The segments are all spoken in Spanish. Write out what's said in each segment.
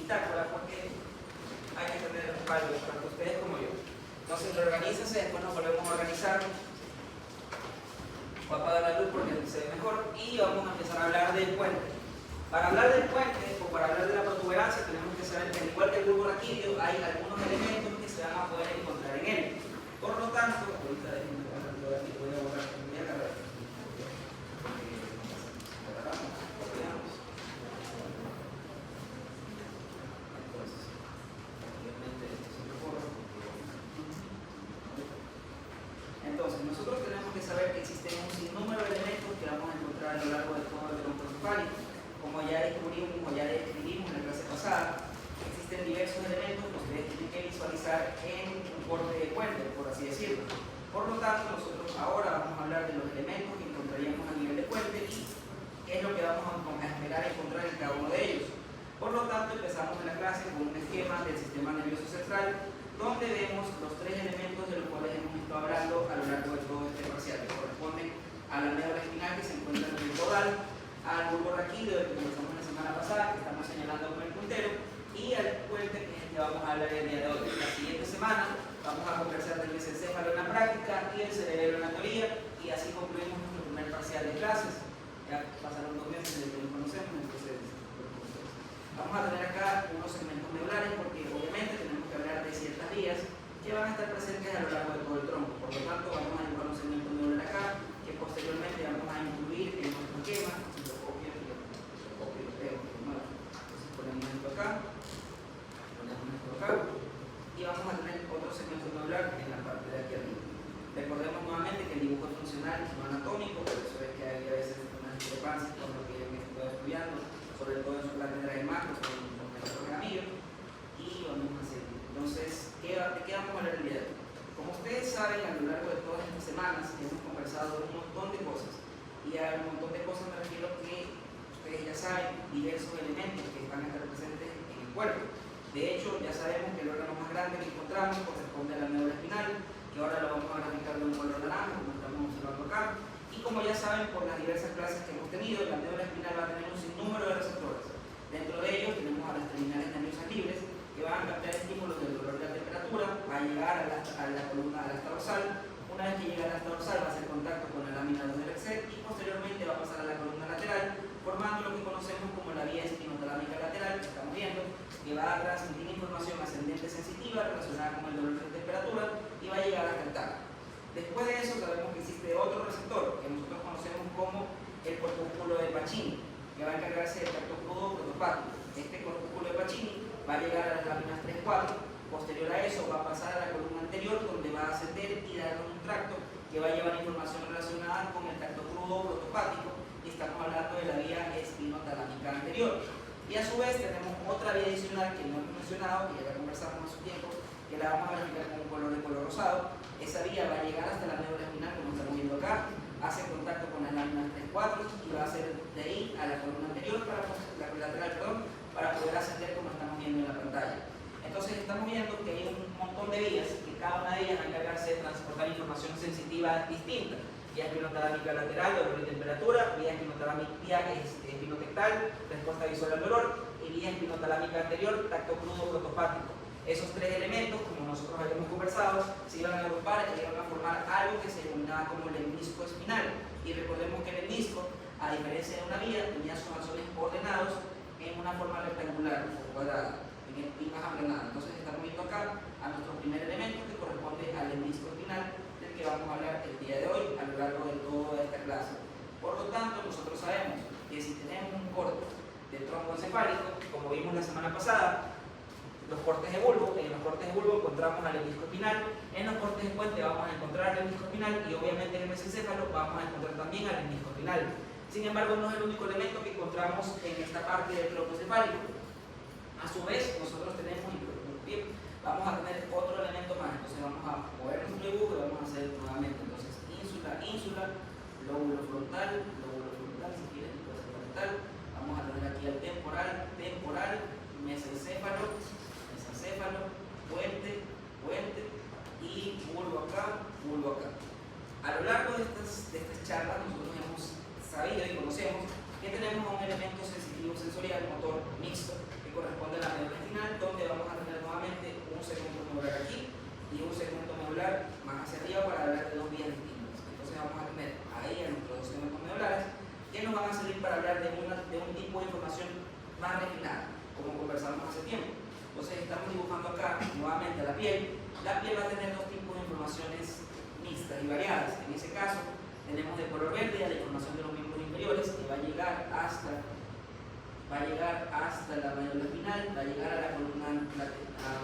bitácora porque hay que tener respaldo tanto ustedes como yo. Entonces reorganícense, después nos volvemos a organizar. Voy a apagar la luz porque se ve mejor y vamos a empezar a hablar del puente. Para hablar del puente o para hablar de la protuberancia tenemos que saber que al igual que el bulbo raquídeo hay algunos elementos que se van a poder encontrar en él. Por lo tanto, ahorita déjenme borrarlo de aquí, voy a borrar mi carrera. Entonces, nosotros tenemos que saber que existen un sinnúmero de elementos que vamos a encontrar a lo largo de todo el tronco cefálico. Como ya descubrimos o ya describimos en la clase pasada, existen diversos elementos que ustedes tienen que visualizar en un corte de puente, por así decirlo. Por lo tanto, nosotros ahora vamos a hablar de los elementos que encontraríamos a nivel de puente y qué es lo que vamos a esperar encontrar en cada uno de ellos. Por lo tanto, empezamos en la clase con un esquema del sistema nervioso central, donde vemos los tres elementos de los cuales hemos estado hablando a lo largo de todo este parcial, que corresponden a la médula espinal que se encuentra en el caudal, al bulbo raquídeo del que comenzamos la semana pasada, que estamos señalando con el puntero, y al puente, que es el que vamos a hablar el día de hoy. La siguiente semana vamos a conversar del mesencéfalo en la práctica y el cerebelo en la teoría, y así concluimos nuestro primer parcial de clases. Ya pasaron 2 meses desde que nos conocemos, entonces vamos a tener acá unos segmentos medulares porque obviamente tenemos que hablar de ciertas vías que van a estar presentes a lo largo de todo el tronco. Por lo tanto, vamos a dibujar un segmento medular acá que posteriormente vamos a incluir en nuestro esquema. Si lo copio, lo pego. Entonces ponemos esto acá, y vamos a tener otro segmento medular en la parte de aquí arriba. Recordemos nuevamente que el dibujo es funcional, no anatómico, por eso es que hay a veces unas discrepancias con lo que hemos estado estudiando, sobre todo en su cátedra de macros con el programillo, y vamos a seguir. Entonces, ¿de qué vamos a hablar el día de hoy? Como ustedes saben, a lo largo de todas estas semanas hemos conversado de un montón de cosas, y a un montón de cosas me refiero que ustedes ya saben diversos elementos que van a estar presentes en el cuerpo. De hecho, ya sabemos que el órgano más grande que encontramos corresponde a la médula espinal, que ahora lo vamos a graficar de un color naranja, como estamos observando acá. Y como ya saben por las diversas clases que hemos tenido, la médula espinal va a tener un sinnúmero de receptores. Dentro de ellos tenemos a las terminales nerviosas libres, que van a captar estímulos del dolor de la temperatura, va a llegar a la columna de la asta dorsal. Una vez que llega a la asta dorsal va a hacer contacto con la lámina de Lexer y posteriormente va a pasar a la columna lateral, formando lo que conocemos como la vía espinotalámica lateral, que estamos viendo, que va a transmitir información ascendente sensitiva relacionada con el dolor de temperatura y va a llegar hasta el tálamo. Después de eso sabemos que existe otro receptor que nosotros conocemos como el corpúsculo de Pacini, que va a encargarse del tacto crudo protopático. Este corpúsculo de Pacini va a llegar a las láminas 3-4, posterior a eso va a pasar a la columna anterior donde va a ascender y dar un tracto que va a llevar información relacionada con el tacto crudo protopático, y estamos hablando de la vía espinotalámica anterior. Y a su vez tenemos otra vía adicional que no hemos mencionado, que ya conversamos hace tiempo, que la vamos a graficar con un color de color rosado. Esa vía va a llegar hasta la médula espinal, como estamos viendo acá, hace contacto con las láminas 3-4 y va a hacer de ahí a la columna anterior, la lateral, para poder ascender como estamos viendo en la pantalla. Entonces estamos viendo que hay un montón de vías, que cada una de ellas va a encargarse de transportar información sensitiva distinta. Vía espinotalámica lateral, dolor de temperatura, vía espinotectal, respuesta visual al dolor, y vía espinotalámica anterior, tacto crudo protopático. Esos tres elementos, como nosotros habíamos conversado, se iban a agrupar y iban a formar algo que se denominaba como el menisco espinal. Y recordemos que el menisco, a diferencia de una vía, tenía sus axones ordenados en una forma rectangular o cuadrada, y más aplanada. Entonces estamos viendo acá a nuestro primer elemento que corresponde al menisco espinal, del que vamos a hablar el día de hoy a lo largo de toda esta clase. Por lo tanto, nosotros sabemos que si tenemos un corte del tronco encefálico, como vimos la semana pasada, los cortes de bulbo, en los cortes de bulbo encontramos al menisco espinal, en los cortes de puente vamos a encontrar al menisco espinal y obviamente en el mesencéfalo vamos a encontrar también al menisco espinal. Sin embargo, no es el único elemento que encontramos en esta parte del tronco encefálico. A su vez, nosotros tenemos, vamos a tener otro elemento más. Entonces vamos a mover nuestro dibujo y vamos a hacer nuevamente. Entonces, ínsula, lóbulo frontal, si quieren, puede ser frontal. Vamos a tener aquí el temporal, mesencéfalo, puente y bulbo acá. A lo largo de estas charlas nosotros hemos sabido y conocemos que tenemos un elemento sensitivo sensorial motor mixto que corresponde a la médula conversamos hace tiempo. Entonces estamos dibujando acá nuevamente la piel. La piel va a tener dos tipos de informaciones mixtas y variadas. En ese caso tenemos de color verde la información de los miembros inferiores, que va a llegar hasta la médula espinal, va a llegar a la columna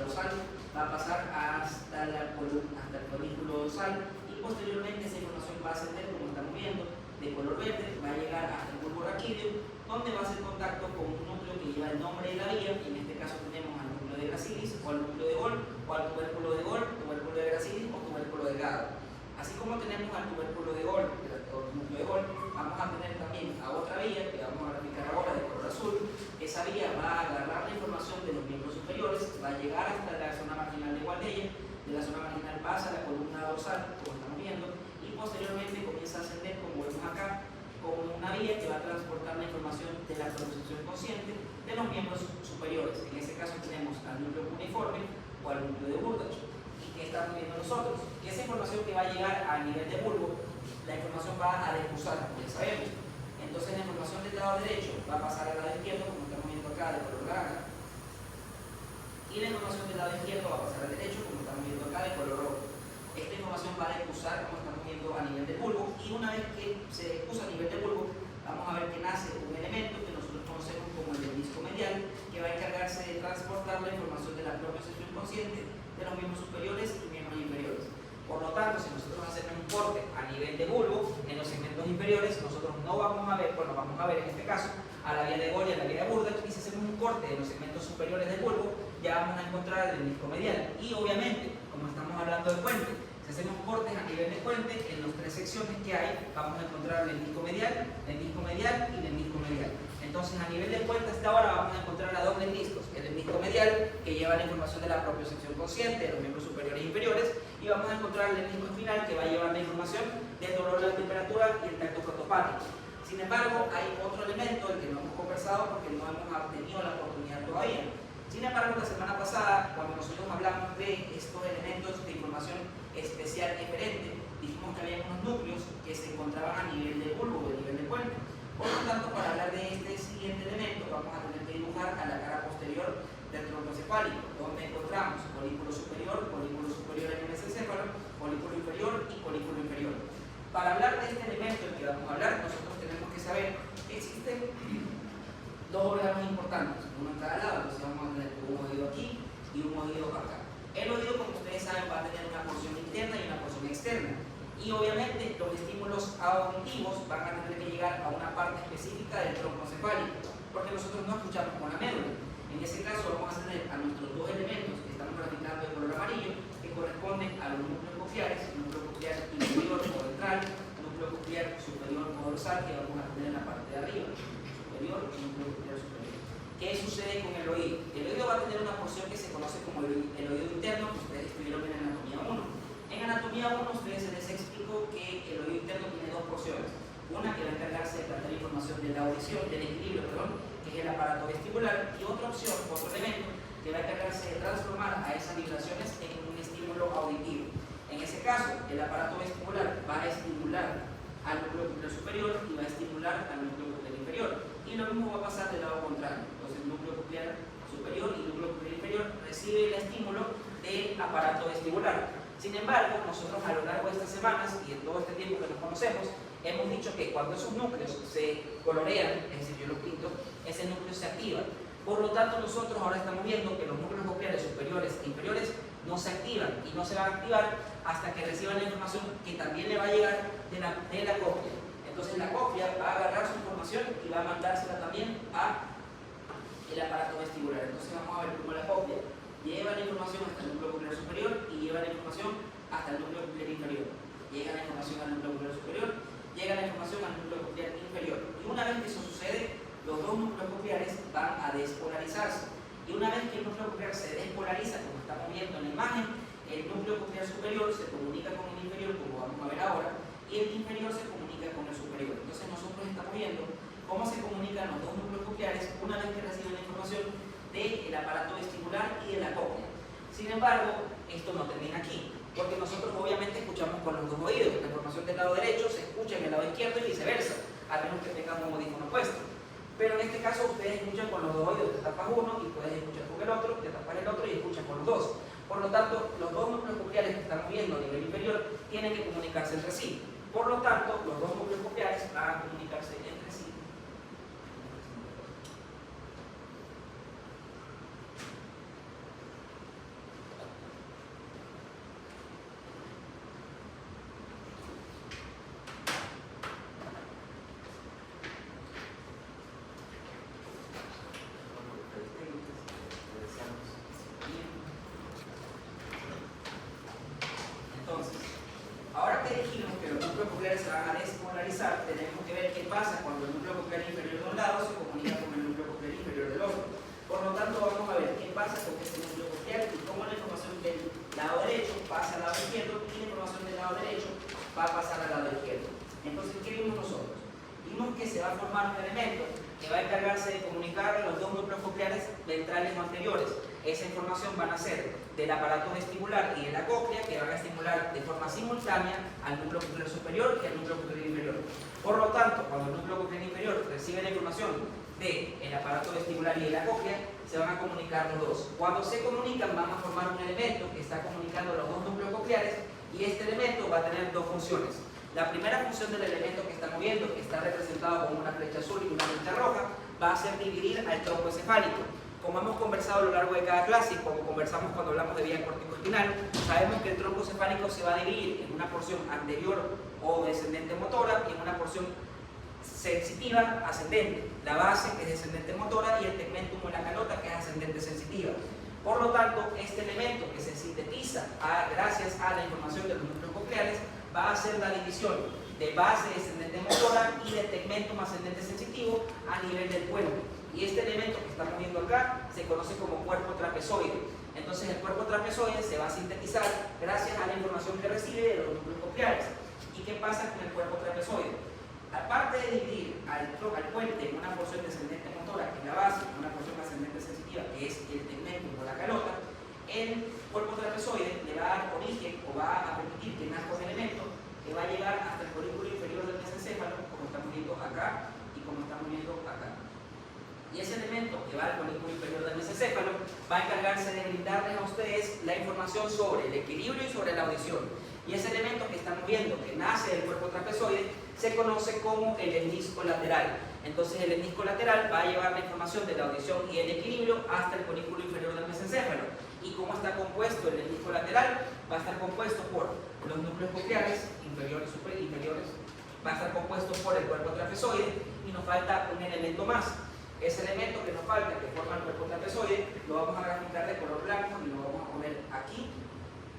dorsal, va a pasar hasta el folículo dorsal, y posteriormente esa información va a ascender, como estamos viendo, de color verde, va a llegar hasta el bulbo raquídeo, donde va a hacer contacto con un núcleo que lleva el nombre de la vía, y en este caso tenemos al núcleo de Gracilis, o al núcleo de Gol, o al tubérculo de Gol, tubérculo de Gracilis o tubérculo delgado. Así como tenemos al tubérculo de Gol, o núcleo de Gol, vamos a tener también a otra vía, que vamos a graficar ahora de color azul. Esa vía va a agarrar la información de los miembros superiores, va a llegar hasta la zona marginal de Waldeyer, de la zona marginal pasa a la columna dorsal, como estamos viendo, y posteriormente comienza a ascender, como vemos acá, como una vía que va a transportar la información de la propiocepción consciente de los miembros superiores. En este caso tenemos al núcleo cuneiforme o al núcleo de Burdach. ¿Y qué estamos viendo nosotros? Que esa información que va a llegar a nivel de bulbo, la información va a difusar, como ya sabemos. Entonces la información del lado derecho va a pasar al lado izquierdo, como estamos viendo acá, de color naranja. Y la información del lado izquierdo va a pasar al derecho, como estamos viendo acá, de color rojo. Esta información va a difusar, como estamos viendo, a nivel del bulbo, y una vez que se difusa a nivel del bulbo, vamos a ver que nace un elemento que nosotros conocemos como el disco medial, que va a encargarse de transportar la información de la propiocepción consciente de los miembros superiores y miembros inferiores. Por lo tanto, si nosotros hacemos un corte a nivel de bulbo, en los segmentos inferiores, nosotros no vamos a ver, bueno, vamos a ver en este caso a la vía de Gol y a la vía de Burdach, y si hacemos un corte en los segmentos superiores del bulbo, ya vamos a encontrar el disco medial. Y obviamente, como estamos hablando de puente, si hacemos cortes a nivel de puente, en las tres secciones que hay, vamos a encontrar el disco medial y el disco medial. Entonces, a nivel de puente hasta ahora vamos a encontrar a dobles discos, el disco medial, que lleva la información de la propiocepción consciente de los miembros superiores e inferiores, y vamos a encontrar el disco espinal, que va a llevar la información del dolor, la temperatura y el tacto protopático. Sin embargo, hay otro elemento del que no hemos conversado porque no hemos tenido la oportunidad todavía. Sin embargo, la semana pasada, cuando nosotros hablamos de estos elementos de información especial diferente, dijimos que había unos núcleos que se encontraban a nivel de bulbo, a nivel de puente. Por lo tanto, para hablar de este siguiente elemento, vamos a tener que dibujar a la cara posterior del tronco cefálico, donde encontramos folículo superior en el mesencéfalo, folículo inferior y folículo inferior. Para hablar de este elemento del que vamos a hablar, nosotros tenemos que saber que existen dos órganos importantes, uno en cada lado. Entonces vamos a tener un oído aquí y un oído acá. El oído, como ustedes saben, va a tener una porción interna y una porción externa. Y obviamente los estímulos auditivos van a tener que llegar a una parte específica del tronco cefálico, porque nosotros no escuchamos con la médula. En ese caso vamos a tener a nuestros dos elementos que estamos graficando de color amarillo, que corresponden a los núcleos cocleares, núcleo coclear inferior o ventral, núcleo coclear superior o dorsal, que vamos a tener en la parte de arriba, superior y núcleo coclear superior. ¿Qué sucede con el oído? El oído va a tener una porción que se conoce como el oído interno, que ustedes estudiaron en anatomía 1. En anatomía 1 ustedes se les explicó que el oído interno tiene dos porciones. Una que va a encargarse de tratar información de la audición, del equilibrio, que es el aparato vestibular, y otra opción, otro elemento, que va a encargarse de transformar a esas vibraciones en un estímulo auditivo. En ese caso, el aparato vestibular va a estimular al núcleo coclear superior y va a estimular al núcleo coclear inferior. Y lo mismo va a pasar del lado contrario. Entonces, el núcleo coclear superior y el núcleo coclear inferior recibe el estímulo del aparato vestibular. Sin embargo, nosotros a lo largo de estas semanas y en todo este tiempo que nos conocemos, hemos dicho que cuando esos núcleos se colorean, es decir, yo los pinto, ese núcleo se activa. Por lo tanto, nosotros ahora estamos viendo que los núcleos cocleares superiores e inferiores no se activan y no se van a activar hasta que reciban la información que también le va a llegar de la cóclea. Entonces la cóclea va a agarrar su información y va a mandársela también al aparato vestibular. Entonces vamos a ver cómo la cóclea lleva la información hasta el núcleo coclear superior y lleva la información hasta el núcleo coclear inferior. Llega la información al núcleo coclear superior, llega la información al núcleo coclear inferior. Y una vez que eso sucede, los dos núcleos cocleares van a despolarizarse. Y una vez que el núcleo coclear se despolariza, como estamos viendo en la imagen, el núcleo coclear superior se comunica con el inferior, como vamos a ver ahora, y el inferior se comunica con el superior. Entonces nosotros estamos viendo cómo se comunican los dos núcleos cocleares una vez que reciben la información del aparato vestibular y de la cóclea. Sin embargo, esto no termina aquí, porque nosotros obviamente escuchamos con los dos oídos. La información del lado derecho se escucha en el lado izquierdo y viceversa, a menos que tengamos un audífono puesto. pero en este caso ustedes escuchan con los dos oídos, te tapas uno y puedes escuchar con el otro, te tapas el otro y escuchan con los dos. Por lo tanto, los dos núcleos cocleares que están moviendo a nivel inferior tienen que comunicarse entre sí. Por lo tanto, los dos núcleos cocleares van a comunicarse entre sí. Entonces, ahora que dijimos que los núcleos cocleares se van a despolarizar, tenemos que ver qué pasa cuando el núcleo coclear inferior de un lado se comunica con el núcleo coclear inferior del otro. Por lo tanto, vamos a ver qué pasa con este núcleo coclear y cómo la información del lado derecho pasa al lado izquierdo y la información del lado derecho va a pasar al lado izquierdo. Entonces, ¿qué vimos nosotros? Vimos que se va a formar un elemento que va a encargarse de comunicar los dos núcleos cocleares ventrales o anteriores. Esa información va a nacer del aparato vestibular y de la cóclea, que van a estimular de forma simultánea al núcleo coclear superior y al núcleo coclear inferior. Por lo tanto, cuando el núcleo coclear inferior recibe la información del aparato vestibular y de la cóclea, se van a comunicar los dos. Cuando se comunican, van a formar un elemento que está comunicando los dos núcleos cocleares, y este elemento va a tener dos funciones. La primera función del elemento que está moviendo, que está representado con una flecha azul y una flecha roja, va a ser dividir al tronco encefálico. Como hemos conversado a lo largo de cada clase, como conversamos cuando hablamos de vía corticoespinal, sabemos que el tronco cefálico se va a dividir en una porción anterior o descendente motora y en una porción sensitiva ascendente. La base, que es descendente motora, y el tegmentum o la calota, que es ascendente sensitiva. Por lo tanto, este elemento que se sintetiza gracias a la información de los núcleos cocleares va a hacer la división de base descendente motora y de tegmentum ascendente sensitivo a nivel del puente. Y este elemento que estamos viendo acá se conoce como cuerpo trapezoide. Entonces el cuerpo trapezoide se va a sintetizar gracias a la información que recibe de los núcleos cocleares. ¿Y qué pasa con el cuerpo trapezoide? Aparte de dividir al puente en una porción descendente motora, que es la base, y una porción ascendente sensitiva, que es el tegmentum o la calota, el cuerpo trapezoide le va a dar origen o va a permitir que nazca un elemento que va a llegar hasta el colículo inferior del mesencéfalo, como estamos viendo acá y como estamos viendo acá. Y ese elemento que va al colículo inferior del mesencéfalo va a encargarse de brindarles a ustedes la información sobre el equilibrio y sobre la audición. Y ese elemento que estamos viendo, que nace del cuerpo trapezoide, se conoce como el hemisco lateral. Entonces el hemisco lateral va a llevar la información de la audición y el equilibrio hasta el colículo inferior del mesencéfalo. ¿Y cómo está compuesto el hemisco lateral? Va a estar compuesto por los núcleos cocleares inferiores y superiores, va a estar compuesto por el cuerpo trapezoide, y nos falta un elemento más. Ese elemento que nos falta, que forma el cuerpo trapezoide, lo vamos a graficar de color blanco y lo vamos a poner aquí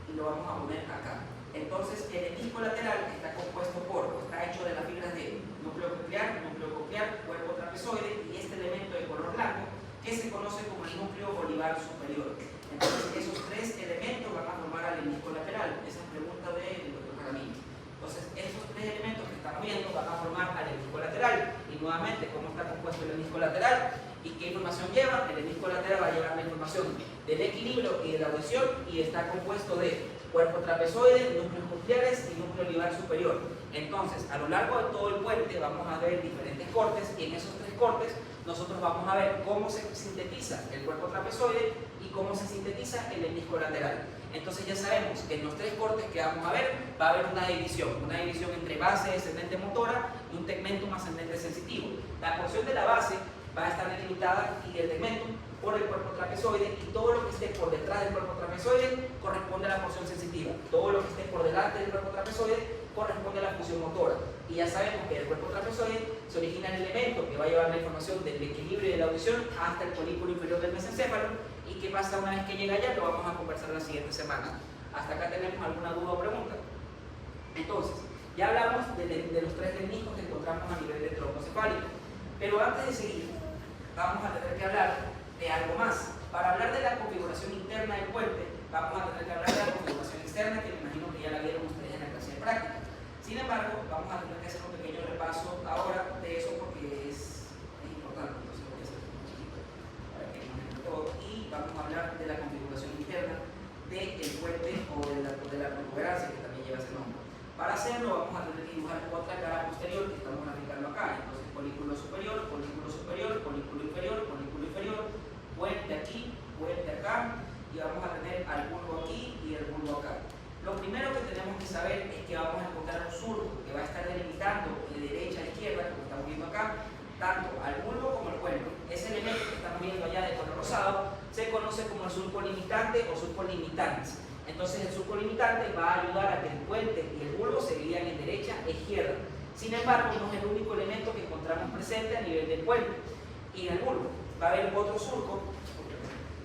y lo vamos a poner acá. Entonces el hemisco lateral está compuesto está hecho de las fibras de núcleo coclear, cuerpo trapezoide y este elemento de color blanco que se conoce como el núcleo olivar superior. Entonces esos tres elementos van a formar al hemisco lateral. Esa es pregunta del doctor Jaramillo. Entonces esos tres elementos que estamos viendo van a formar al hemisco lateral. Y nuevamente, ¿cómo está compuesto el hemisco lateral? ¿Y qué información lleva? El hemisco lateral va a llevar la información del equilibrio y de la audición, y está compuesto de cuerpo trapezoide, núcleos cocleares y núcleo olivar superior. Entonces, a lo largo de todo el puente vamos a ver diferentes cortes, y en esos tres cortes nosotros vamos a ver cómo se sintetiza el cuerpo trapezoide y cómo se sintetiza el hemisco lateral. Entonces ya sabemos que en los tres cortes que vamos a ver va a haber una división entre base descendente motora y un tegmentum ascendente sensitivo. La porción de la base va a estar delimitada y el tegmentum por el cuerpo trapezoide, y todo lo que esté por detrás del cuerpo trapezoide corresponde a la porción sensitiva. Todo lo que esté por delante del cuerpo trapezoide corresponde a la función motora. Y ya sabemos que del cuerpo trapezoide se origina el elemento que va a llevar la información del equilibrio y de la audición hasta el colículo inferior del mesencéfalo. ¿Y qué pasa una vez que llega allá? Lo vamos a conversar la siguiente semana. ¿Hasta acá tenemos alguna duda o pregunta? Entonces, ya hablamos de los tres meniscos que encontramos a nivel del tronco cefálico. Pero antes de seguir, vamos a tener que hablar de algo más. Para hablar de la configuración interna del puente, vamos a tener que hablar de la configuración externa, que me imagino que ya la vieron ustedes en la clase de práctica. Sin embargo, vamos a tener que hacer un pequeño repaso ahora de eso, porque es importante. Entonces voy a hacer un chiquito para que nos todo. Y vamos a hablar de la configuración interna del puente o de la protuberancia, que también lleva ese nombre. Para hacerlo vamos a tener que dibujar otra cara posterior que estamos aplicando acá. Entonces colículo superior, se conoce como el surco limitante o surcos limitantes. Entonces el surco limitante va a ayudar a que el puente y el bulbo se dividan en derecha e izquierda. Sin embargo, no es el único elemento que encontramos presente a nivel del puente y en el bulbo. Va a haber otro surco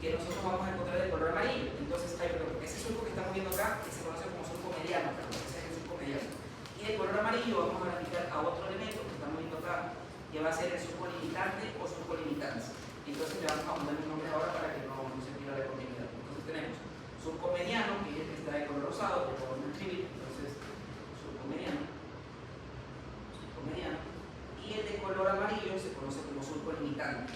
que nosotros vamos a encontrar de color amarillo. Entonces, ese surco que estamos viendo acá, que se conoce como surco mediano, ese es el surco mediano. Y de color amarillo vamos a graficar a otro elemento que estamos viendo acá, que va a ser el surco limitante o surco limitante. Entonces le vamos a poner un nombre ahora para que no se pierda la continuidad. Entonces tenemos surco mediano, que es el que está de color rosado, que podemos escribir. Entonces, surco mediano, y el de color amarillo se conoce como surco limitante.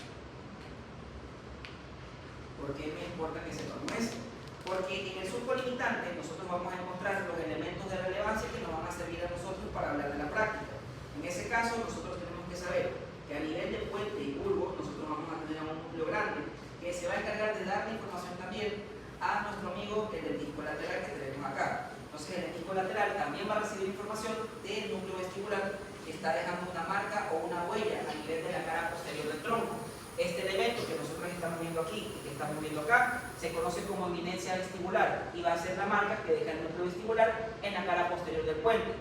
¿Por qué me importa que sepamos esto? Porque en el surco limitante nosotros vamos a encontrar los elementos de relevancia que nos van a servir a nosotros para hablar de la práctica. En ese caso, nosotros tenemos que saber que a nivel de puente y bulbo, nosotros vamos a tener un núcleo grande que se va a encargar de dar la información también a nuestro amigo el del disco lateral que tenemos acá. Entonces, el disco lateral también va a recibir información del núcleo vestibular que está dejando una marca o una huella a nivel de la cara posterior del tronco. Este elemento que nosotros estamos viendo aquí y que estamos viendo acá se conoce como eminencia vestibular y va a ser la marca que deja el núcleo vestibular en la cara posterior del puente.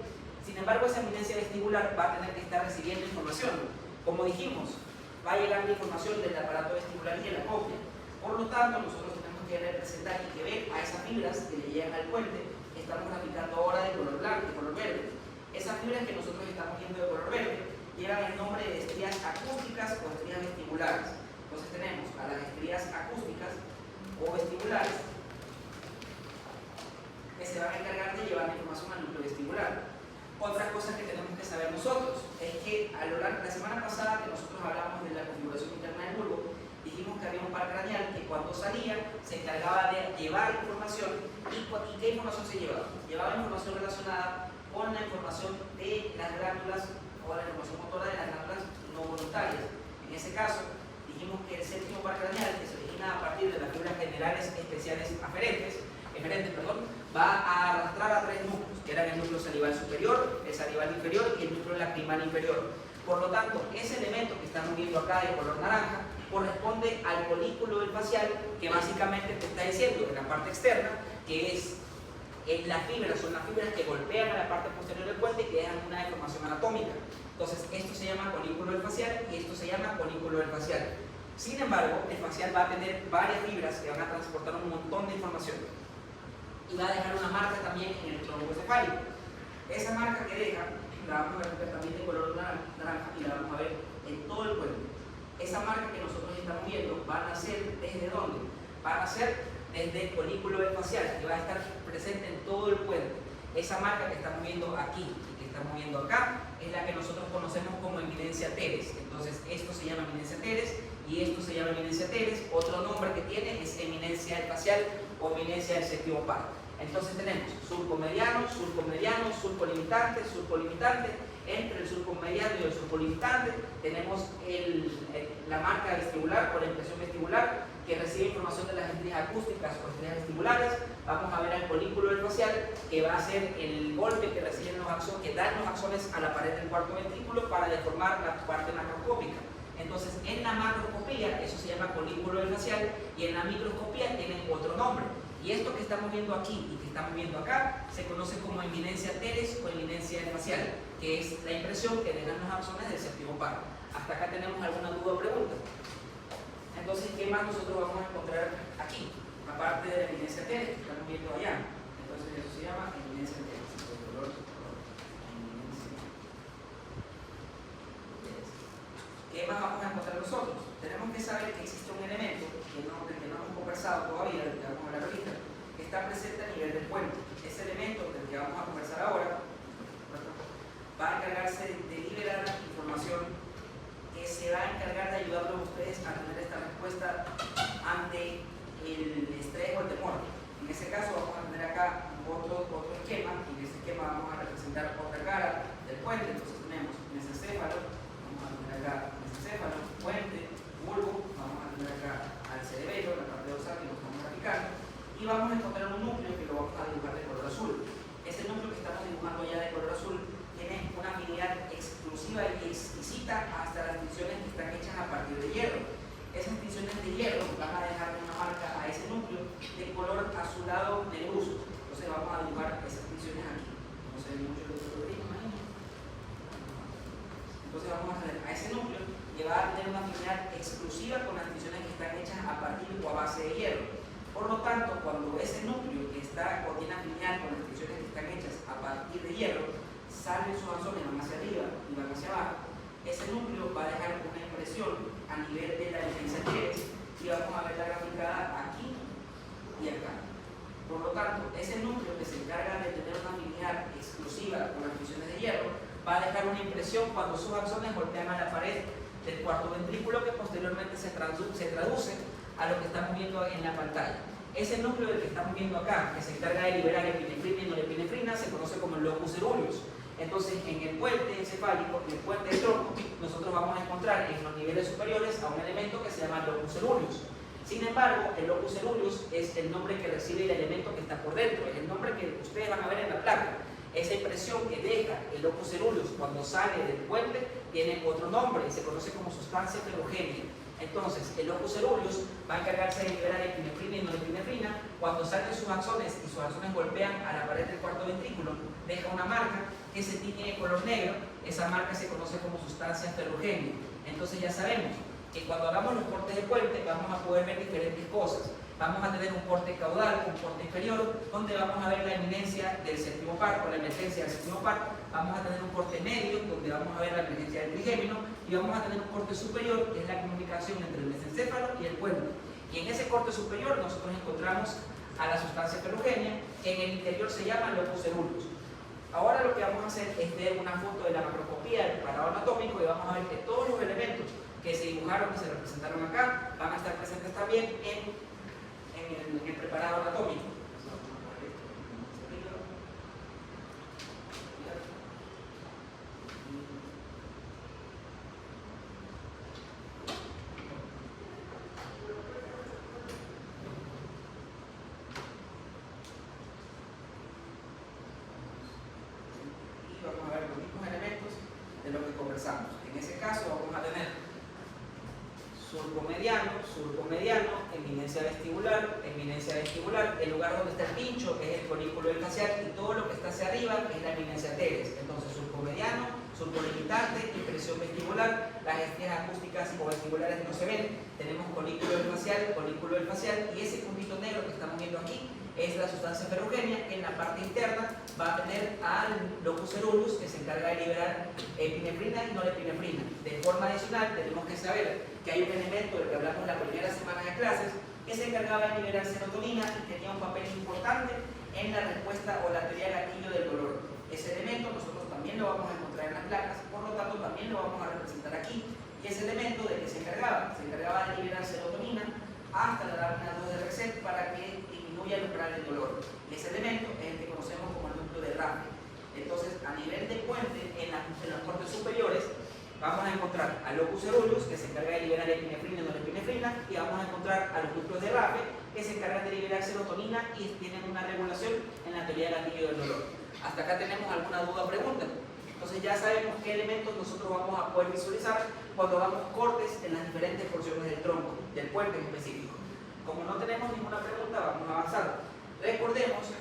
Sin embargo, esa eminencia vestibular va a tener que estar recibiendo información. Como dijimos, va a llegar la información del aparato vestibular y de la copia. Por lo tanto, nosotros tenemos que representar y que ver a esas fibras que le llegan al puente que estamos graficando ahora de color blanco, de color verde. Esas fibras que nosotros estamos viendo de color verde llevan el nombre de estrías acústicas o estrías vestibulares. Entonces tenemos a las estrías acústicas o vestibulares que se van a encargar de llevar la información al núcleo vestibular. Otras cosas que tenemos que saber nosotros es que a lo largo de la semana pasada que nosotros hablamos de la configuración interna del bulbo, dijimos que había un par craneal que cuando salía se encargaba de llevar información. ¿Y qué información se llevaba? Llevaba información relacionada con la información de las glándulas o la información motora de las glándulas no voluntarias. En ese caso, dijimos que el séptimo par craneal, que se origina a partir de las fibras generales especiales aferentes, va a arrastrar a tres núcleos, que eran el núcleo salival superior, el salival inferior y el núcleo lacrimal inferior. Por lo tanto, ese elemento que estamos viendo acá de color naranja corresponde al colículo del facial, que básicamente te está diciendo en la parte externa que las fibras son las fibras que golpean a la parte posterior del puente y que dejan una deformación anatómica. Entonces, esto se llama colículo del facial y esto se llama colículo del facial. Sin embargo, el facial va a tener varias fibras que van a transportar un montón de información y va a dejar una marca también en el tronco cefálico. Esa marca que deja la vamos a ver también de color naranja y la vamos a ver en todo el puente. Esa marca que nosotros estamos viendo va a nacer ¿desde dónde? Va a nacer desde el colículo del facial, que va a estar presente en todo el puente. Esa marca que estamos viendo aquí y que estamos viendo acá es la que nosotros conocemos como eminencia teres. Entonces, esto se llama eminencia teres y esto se llama eminencia teres. Otro nombre que tiene es eminencia del facial o eminencia del séptimo par. Entonces tenemos surco mediano, surco limitante, surco limitante. Entre el surco mediano y el surco limitante tenemos la marca vestibular o la impresión vestibular que recibe información de las estrías acústicas o estrías vestibulares. Vamos a ver al colículo del facial, que va a ser el golpe que reciben los axones, que dan los axones a la pared del cuarto ventrículo para deformar la parte macroscópica. Entonces, en la macroscopía, eso se llama colículo del facial, y en la microscopía tienen otro nombre. Y esto que estamos viendo aquí y que estamos viendo acá se conoce como eminencia teres o eminencia del facial, que es la impresión que dejan los axones del séptimo par. ¿Hasta acá tenemos alguna duda o pregunta? Entonces, ¿qué más nosotros vamos a encontrar aquí? Aparte de la eminencia teres que estamos viendo allá. Entonces, eso se llama eminencia teres. ¿Qué más vamos a encontrar nosotros? Tenemos que saber que existe un elemento del que no hemos conversado todavía, del que vamos a hablar ahorita, que está presente a nivel del puente. Ese elemento del que vamos a conversar ahora va a encargarse de liberar información que se va a encargar de ayudarlos a ustedes a tener esta respuesta ante el estrés o el temor. En ese caso vamos a tener acá otro esquema, y en ese esquema vamos a representar otra cara del puente. Entonces tenemos mesencéfalo, vamos a tener acá mesencéfalo, puente, bulbo, vamos a tener acá al cerebelo, la parte dorsal que lo estamos graficando, y vamos a encontrar un núcleo que lo vamos a dibujar de color azul. Ese núcleo que estamos dibujando ya de color azul tiene una afinidad exclusiva y exquisita hasta las funciones que están hechas a partir de hierro. esas tinciones de hierro van a dejar una marca a ese núcleo de color azulado negruzco. Entonces vamos a dibujar esas tinciones aquí. No se ve mucho el color, imagino. Entonces vamos a tener a ese núcleo que va a tener una afinidad exclusiva con las tinciones que están hechas a partir o a base de hierro. Por lo tanto, cuando ese núcleo que está o tiene afinidad con las tinciones que están hechas a partir de hierro, salen sus anzones, van hacia arriba y van hacia abajo, ese núcleo va a dejar una impresión a nivel de la evidencia Teres y vamos a verla graficada aquí y acá. Por lo tanto, ese núcleo que se encarga de tener una afinidad exclusiva con las tinciones de hierro va a dejar una impresión cuando sus axones golpean a la pared del cuarto ventrículo, que posteriormente se traduce a lo que estamos viendo en la pantalla. Ese núcleo del que estamos viendo acá, que se encarga de liberar epinefrina y norepinefrina, se conoce como el locus ceruleus. Entonces, en el puente encefálico, en el puente del tronco, nosotros vamos a encontrar en los niveles superiores a un elemento que se llama locus ceruleus. Sin embargo, el locus ceruleus es el nombre que recibe el elemento que está por dentro, es el nombre que ustedes van a ver en la placa. Esa impresión que deja el locus ceruleus cuando sale del puente tiene otro nombre y se conoce como sustancia ferrugénea. Entonces, el locus ceruleus va a encargarse de liberar epinefrina y norepinefrina. Cuando salen sus axones y sus axones golpean a la pared del cuarto ventrículo, deja una marca que se tiñe de color negro. Esa marca se conoce como sustancia ferrugénea. Entonces ya sabemos que cuando hagamos los cortes de puente vamos a poder ver diferentes cosas. Vamos a tener un corte caudal, un corte inferior, donde vamos a ver la eminencia del séptimo par o la emergencia del séptimo par. Vamos a tener un corte medio, donde vamos a ver la emergencia del trigémino, y vamos a tener un corte superior, que es la comunicación entre el mesencéfalo y el puente. Y en ese corte superior nosotros encontramos a la sustancia ferrugénea, que en el interior se llama locus ceruleus. Ahora lo que vamos a hacer es ver una foto de la macroscopía del parado anatómico y vamos a ver que todos los elementos que se dibujaron, que se representaron acá, van a estar presentes también en el preparado anatómico. Y vamos a ver los mismos elementos de lo que conversamos. En ese caso vamos a tener surco mediano, eminencia vestibular, el lugar donde está el pincho es el colículo del facial y todo lo que está hacia arriba es la eminencia teres. Entonces, surco mediano, surco limitante, impresión vestibular, las estrías acústicas o vestibulares no se ven, tenemos colículo del facial y ese puntito negro que estamos viendo aquí es la sustancia ferrugénea, que en la parte interna va a tener al locus ceruleus, que se encarga de liberar epinefrina y norepinefrina. De forma adicional, tenemos que saber que hay un elemento del que hablamos en la primera semana de clases que se encargaba de liberar serotonina y tenía un papel importante en la respuesta o la teoría gatillo del dolor. Ese elemento nosotros también lo vamos a encontrar en las placas, por lo tanto también lo vamos a representar aquí. Y ese elemento de que se encargaba de liberar serotonina hasta la lámina 2 de Recet para que disminuya el umbral del dolor. Y ese elemento es el que conocemos como el núcleo de Rafe. Entonces, a nivel de puente, en los cortes superiores, vamos a encontrar al locus ceruleus, que se encarga de liberar epinefrina y norepinefrina, y vamos a encontrar a los núcleos de Rafe, que se encargan de liberar serotonina y tienen una regulación en la teoría del gatillo del dolor. Hasta acá tenemos alguna duda o pregunta. Entonces ya sabemos qué elementos nosotros vamos a poder visualizar cuando hagamos cortes en las diferentes porciones del tronco, del puente en específico. Como no tenemos ninguna pregunta, vamos a avanzar. Recordemos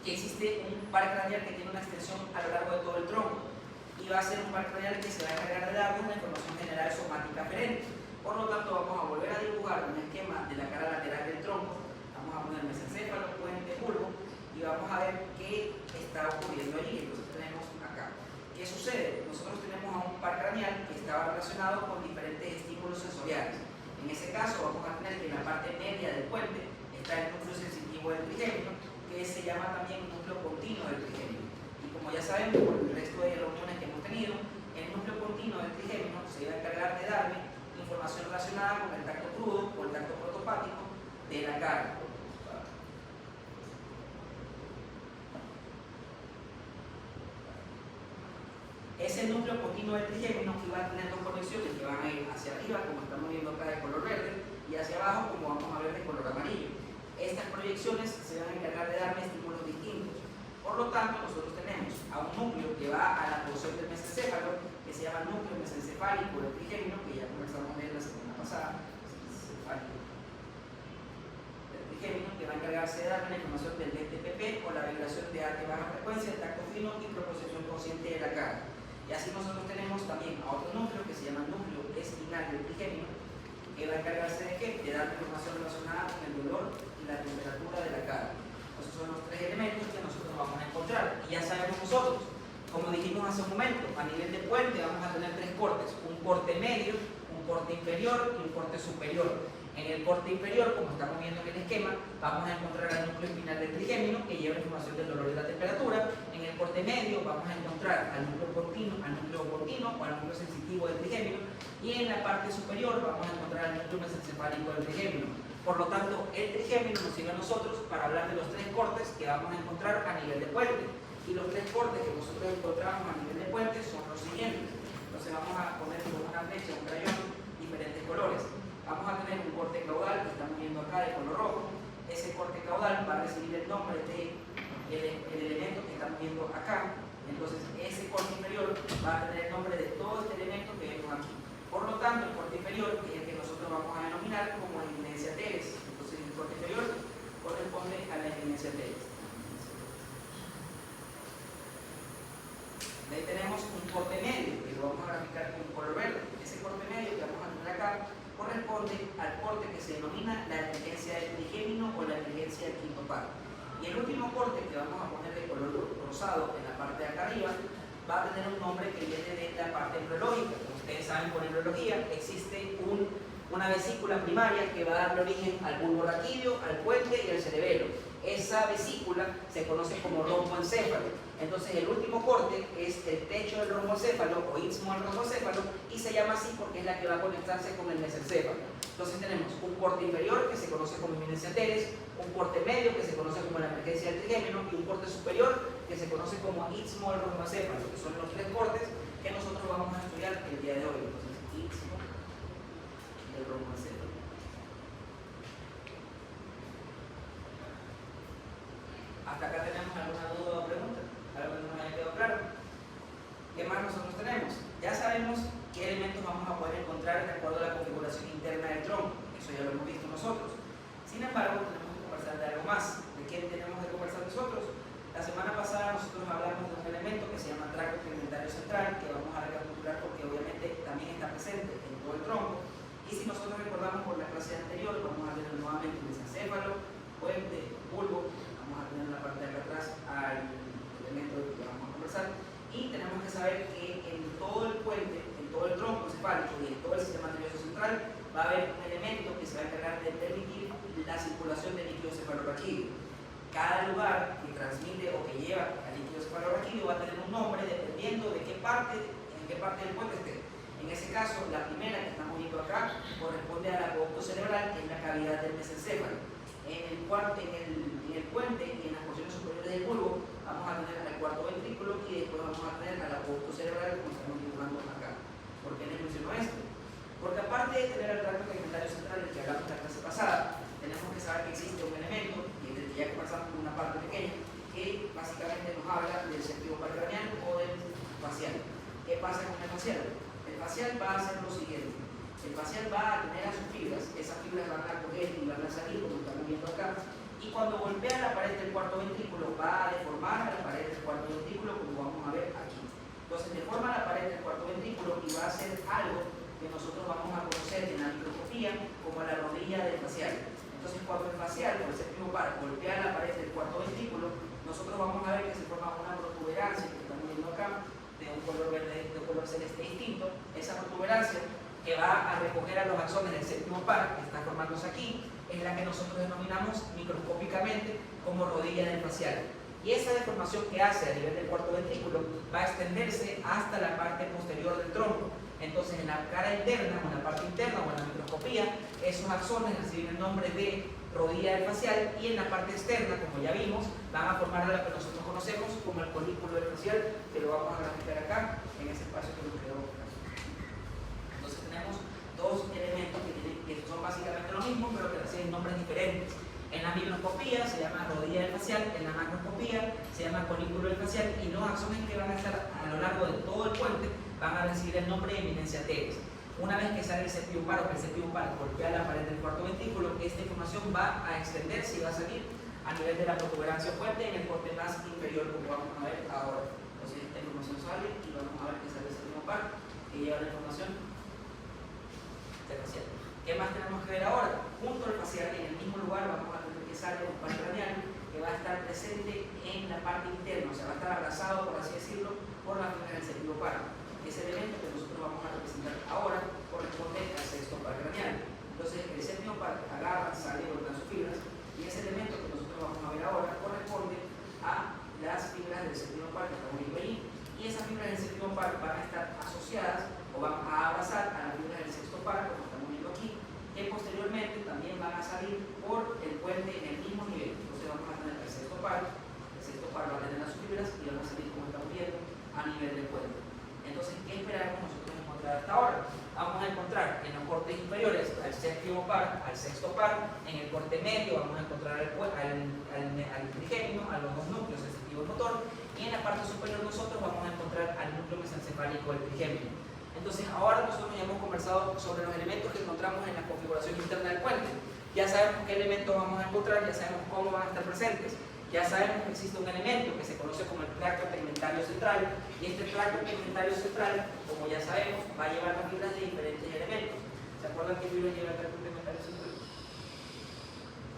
que existe un par craneal que tiene una extensión a lo largo de todo el tronco y va a ser un par craneal que se va a encargar de darnos una información general somática aferente. Por lo tanto, vamos a volver a dibujar un esquema de la cara lateral del tronco. Vamos a poner mesencéfalo, puente, bulbo y vamos a ver qué está ocurriendo allí. Entonces tenemos acá. ¿Qué sucede? Nosotros tenemos a un par craneal que estaba relacionado con diferentes estímulos sensoriales. En ese caso vamos a tener que en la parte media del puente está el núcleo sensitivo del trigémino, que se llama también núcleo continuo del trigémino. Y como ya sabemos por el resto de reuniones que hemos tenido, el núcleo continuo del trigémino se va a encargar de darme información relacionada con el tacto crudo o el tacto protopático de la cara. Ese núcleo continuo del trigémino que va a tener dos conexiones que van a ir hacia arriba, como estamos viendo acá, de color verde, y hacia abajo, como vamos a ver, de color amarillo. Estas proyecciones se van a encargar de darme estímulos distintos. Por lo tanto, nosotros tenemos a un núcleo que va a la porción del mesencéfalo, que se llama núcleo mesencefálico del trigémino, que ya conversamos de él la semana pasada, mesencefálico del trigémino, que va a encargarse de darle la información del DTPP o la vibración de alta y baja frecuencia, tacto fino y propulsión consciente de la carga. Y así nosotros tenemos también a otro núcleo que se llama núcleo espinal del trigémino, que va a encargarse de ¿qué? De dar información relacionada con el dolor y la temperatura de la carga. Esos son los tres elementos que nosotros vamos a encontrar. Y ya sabemos nosotros, como dijimos hace un momento, a nivel de puente vamos a tener tres cortes: un corte medio, un corte inferior y un corte superior. En el corte inferior, como estamos viendo en el esquema, vamos a encontrar al núcleo espinal del trigémino, que lleva información del dolor y la temperatura. En el corte medio vamos a encontrar al núcleo continuo o al núcleo sensitivo del trigémino, y en la parte superior vamos a encontrar al núcleo mesencefálico del trigémino. Por lo tanto, el trigémino nos sigue a nosotros para hablar de los tres cortes que vamos a encontrar a nivel de puente. Y los tres cortes que nosotros encontramos a nivel de puente son los siguientes. Entonces vamos a poner con una flecha, un crayón, diferentes colores. Vamos a tener un corte caudal que estamos viendo acá de color rojo. Ese corte caudal va a recibir el nombre del elemento que estamos viendo acá. Entonces ese corte inferior va a tener el nombre de todo este elemento que vemos aquí. Por lo tanto, el corte inferior es el que nosotros vamos a denominar como eminencia teres. Entonces el corte inferior corresponde a la eminencia teres. De ahí tenemos un corte medio, que lo vamos a graficar con color verde. Ese corte medio que vamos a tener acá corresponde al corte que se denomina la emergencia del trigémino o la emergencia del quinto par. Y el último corte que vamos a poner de color rosado en la parte de acá arriba va a tener un nombre que viene de la parte embriológica. Como ustedes saben, por embriología existe una vesícula primaria que va a darle origen al bulbo raquídeo, al puente y al cerebelo. Esa vesícula se conoce como romboencéfalo. Entonces el último corte es el techo del romboencéfalo o istmo del romboencéfalo, y se llama así porque es la que va a conectarse con el mesencéfalo. Entonces tenemos un corte inferior que se conoce como eminencia teres, un corte medio que se conoce como la emergencia del trigémino y un corte superior que se conoce como istmo del romboencéfalo, que son los tres cortes que nosotros vamos a estudiar el día de hoy. Entonces, istmo del romboencéfalo. ¿Hasta acá tenemos alguna duda o pregunta? ¿Algo que no nos haya quedado claro? ¿Qué más nosotros tenemos? Ya sabemos qué elementos vamos a poder encontrar de acuerdo a la configuración interna del tronco. Eso ya lo hemos visto nosotros. Sin embargo, tenemos que conversar de algo más. ¿De qué tenemos que conversar nosotros? La semana pasada nosotros hablamos de un elemento que se llama tracto tegmentario central, que vamos a recapitular porque obviamente también está presente en todo el tronco. Y si nosotros recordamos por la clase anterior, vamos a tener nuevamente un mesencéfalo, puente, bulbo. Vamos a tener en la parte de acá atrás al elemento del que vamos a conversar, y tenemos que saber que en todo el puente, en todo el tronco encefálico y en todo el sistema nervioso central va a haber un elemento que se va a encargar de permitir la circulación del líquido cefalorraquídeo. Cada lugar que transmite o que lleva al líquido cefalorraquídeo va a tener un nombre dependiendo de en qué parte del puente esté. En ese caso, la primera que estamos viendo acá corresponde al apoducto cerebral, que es la cavidad del mesencéfalo. En el puente y en las porciones superiores del bulbo vamos a tener al cuarto ventrículo y después vamos a tener al apoducto cerebral, como estamos dibujando acá. ¿Por qué les menciono esto? Porque aparte de tener el tracto tegmentario central del que hablamos en la clase pasada, tenemos que saber que existe un elemento, y del que ya conversamos con una parte pequeña, que básicamente nos habla del séptimo par craneal o del facial. ¿Qué pasa con el facial? El facial va a hacer lo siguiente. El facial va a tener a sus fibras, esas fibras van a coger y van a salir, como estamos viendo acá, y cuando golpea la pared del cuarto ventrículo va a deformar la pared del cuarto ventrículo, como vamos a ver aquí. Entonces deforma la pared del cuarto ventrículo y va a hacer algo que nosotros vamos a conocer en la microscopía como la rodilla del facial. Entonces cuando el facial o el séptimo par golpea la pared del cuarto ventrículo, nosotros vamos a ver que se forma una protuberancia que estamos viendo acá, de un color verde, de un color celeste distinto. Esa protuberancia que va a recoger a los axones del séptimo par, que está formándose aquí, es la que nosotros denominamos microscópicamente como rodilla del facial. Y esa deformación que hace a nivel del cuarto ventrículo va a extenderse hasta la parte posterior del tronco. Entonces, en la cara interna, o en la parte interna, o en la microscopía, esos axones reciben el nombre de rodilla del facial, y en la parte externa, como ya vimos, van a formar a lo que nosotros conocemos como el colículo del facial, que lo vamos a graficar acá, en ese espacio que nos quedó. Entonces tenemos dos elementos que son básicamente lo mismo, pero que reciben nombres diferentes. En la microscopía se llama rodilla del facial, en la macroscopía se llama colículo del facial, y los axones que van a estar a lo largo de todo el puente van a recibir el nombre de eminencia teres. Una vez que sale el séptimo par o que el séptimo par golpea la pared del cuarto ventrículo, esta información va a extenderse y va a salir a nivel de la protuberancia fuerte en el corte más inferior, como vamos a ver ahora. Entonces esta información sale y vamos a ver que sale el séptimo par que lleva la información del facial. ¿Qué más tenemos que ver ahora? Junto al facial, en el mismo lugar, vamos a tener que sale un par craneal que va a estar presente en la parte interna, o sea, va a estar abrazado, por así decirlo, por las fibras del séptimo par. Ese elemento que nosotros vamos a representar ahora corresponde al sexto par craneal. Entonces, el séptimo par agarra, sale y golpea sus fibras, y ese elemento que nosotros vamos a ver ahora corresponde a las fibras del séptimo par que estamos viendo allí, y esas fibras del séptimo par van a estar asociadas o van a abrazar a las fibras del sexto par, como estamos viendo aquí, que posteriormente también van a salir por el puente en el mismo nivel. Entonces vamos a tener el sexto par va a tener las fibras y van a salir, como estamos viendo, a nivel del puente. Entonces, ¿qué esperamos nosotros encontrar hasta ahora? Vamos a encontrar en los cortes inferiores al séptimo par, al sexto par, en el corte medio vamos a encontrar al trigémino, a los dos núcleos sensitivo y motor, y en la parte superior nosotros vamos a encontrar al núcleo mesencefálico del trigémino. Entonces, ahora nosotros ya hemos conversado sobre los elementos que encontramos en la configuración interna del puente. Ya sabemos qué elementos vamos a encontrar, ya sabemos cómo van a estar presentes. Ya sabemos que existe un elemento que se conoce como el tracto tegmentario central, y este tracto tegmentario central, como ya sabemos, va a llevar las fibras de diferentes elementos. ¿Se acuerdan qué fibra lleva el tracto tegmentario central?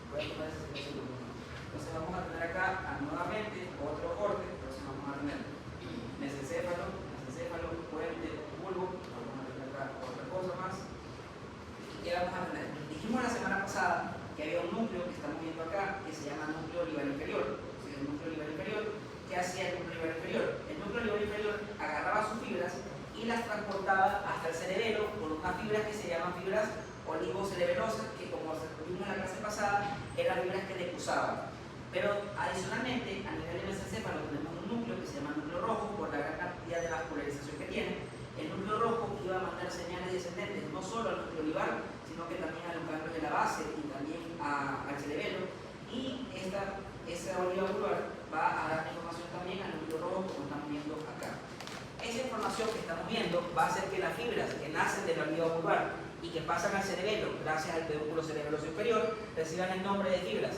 Voy a tomar ese segundo. Entonces vamos a tener acá nuevamente otro corte. Entonces vamos a tener mesencéfalo, puente, bulbo. Vamos a tener acá otra cosa más. ¿Qué vamos a tener? Dijimos la semana pasada que había un núcleo que estamos viendo acá que se llama núcleo olivar inferior. O sea, el núcleo olivar inferior, ¿qué hacía el núcleo olivar inferior? El núcleo olivar inferior agarraba sus fibras y las transportaba hasta el cerebelo por unas fibras que se llaman fibras olivocerebelosas, que como vimos en la clase pasada, eran fibras que decruzaban. Pero adicionalmente, a nivel de mesencéfalo tenemos un núcleo que se llama núcleo rojo por la gran cantidad de vascularización que tiene. El núcleo rojo iba a mandar señales descendentes no solo al núcleo olivar, sino que también a los ganglios de la base y también al cerebelo, y esa oliva vulvar va a dar información también al núcleo rojo, como estamos viendo acá. Esa información que estamos viendo va a hacer que las fibras que nacen de la oliva vulvar y que pasan al cerebelo gracias al pedúnculo cerebeloso inferior reciban el nombre de fibras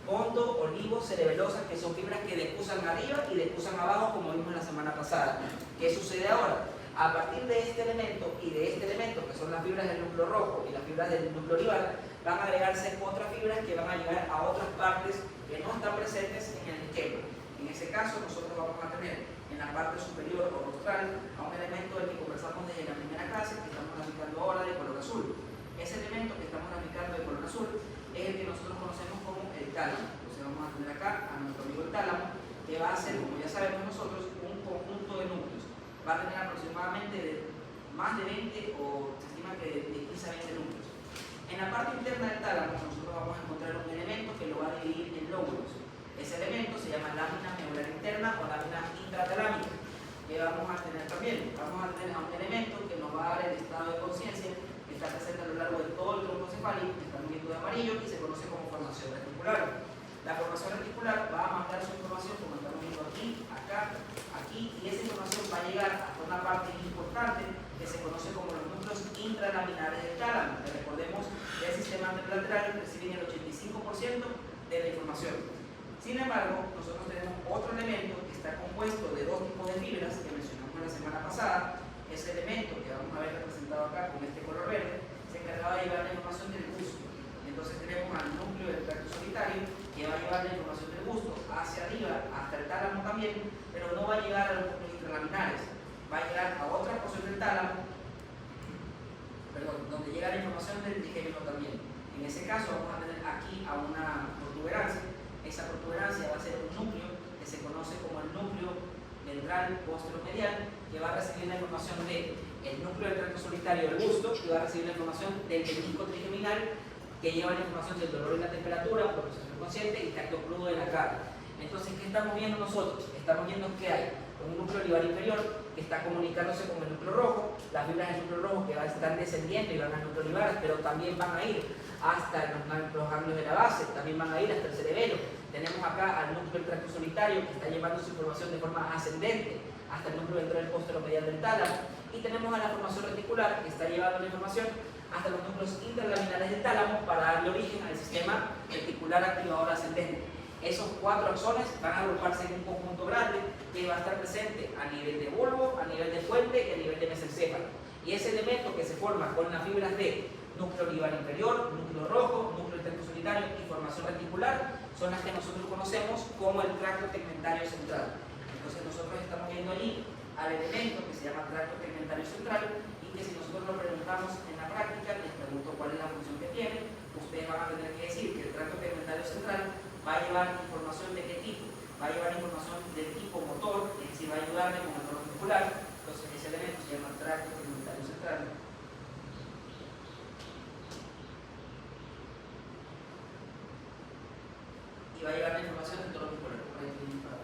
pondo olivo cerebelosas, que son fibras que decrusan arriba y decrusan abajo, como vimos la semana pasada. ¿Qué sucede ahora? A partir de este elemento y de este elemento, que son las fibras del núcleo rojo y las fibras del núcleo olivar, van a agregarse otras fibras que van a llegar a otras partes que no están presentes en el esquema. En ese caso, nosotros vamos a tener en la parte superior o rostral a un elemento del que conversamos desde la primera clase, que estamos aplicando ahora de color azul. Ese elemento que estamos aplicando de color azul es el que nosotros conocemos como el tálamo. Entonces vamos a tener acá a nuestro amigo el tálamo, que va a ser, como ya sabemos nosotros, un conjunto de núcleos. Va a tener aproximadamente más de 20 o se estima que de 15 a 20 núcleos. En la parte interna del tálamo nosotros vamos a encontrar un elemento que lo va a dividir en lóbulos. Ese elemento se llama lámina medular interna o lámina intratalámica, que vamos a tener también. Vamos a tener a un elemento que nos va a dar el estado de conciencia, que está presente a lo largo de todo el tronco cefálico, que estamos viendo de amarillo, y se conoce como formación reticular. La formación reticular va a mandar su información, como estamos viendo aquí, acá, aquí, y esa información va a llegar hasta una parte importante que se conoce como los núcleos intralaminares del tálamo, que recordemos que el sistema lateral recibe el 85% de la información. Sin embargo, nosotros tenemos otro elemento que está compuesto de dos tipos de fibras que mencionamos la semana pasada. Ese elemento que vamos a ver representado acá con este color verde se encargaba de llevar la información del gusto. Entonces tenemos al núcleo del tracto solitario que va a llevar la información del gusto hacia arriba, hasta el tálamo también, pero no va a llegar a los núcleos intralaminares, va a llegar a otra porción del tálamo, donde llega la información del trigémino también. En ese caso vamos a tener aquí a una protuberancia. Esa protuberancia va a ser un núcleo que se conoce como el núcleo ventral posteromedial, que va a recibir la información del núcleo del tracto solitario del gusto, y va a recibir la información del menisco trigeminal, que lleva la información del dolor y la temperatura, proceso consciente y tacto crudo de la cara. Entonces, ¿qué estamos viendo nosotros? Estamos viendo que hay un núcleo olivar inferior que está comunicándose con el núcleo rojo, las fibras del núcleo rojo que van a estar descendiendo y van al núcleo olivar, pero también van a ir hasta los ganglios de la base, también van a ir hasta el cerebelo. Tenemos acá al núcleo del tracto solitario que está llevando su información de forma ascendente hasta el núcleo ventral posteromedial del tálamo, y tenemos a la formación reticular que está llevando la información hasta los núcleos interlaminares del tálamo para darle origen al sistema reticular activador ascendente. Esos 4 axones van a agruparse en un conjunto grande que va a estar presente a nivel de bulbo, a nivel de puente y a nivel de mesencéfalo. Y ese elemento que se forma con las fibras de núcleo olivar inferior, núcleo rojo, núcleo intento solitario y formación reticular son las que nosotros conocemos como el tracto tegmentario central. Entonces nosotros estamos viendo allí al elemento que se llama tracto tegmentario central y que si nosotros lo preguntamos en la práctica, les pregunto cuál es la función que tiene, ustedes van a tener que decir que el tracto tegmentario central va a llevar información de qué tipo, va a llevar información del tipo motor, es decir, va a ayudarme con el motor reticular. Entonces ese elemento se llama tracto tegmentario central. Y va a llevar la información del motor reticular.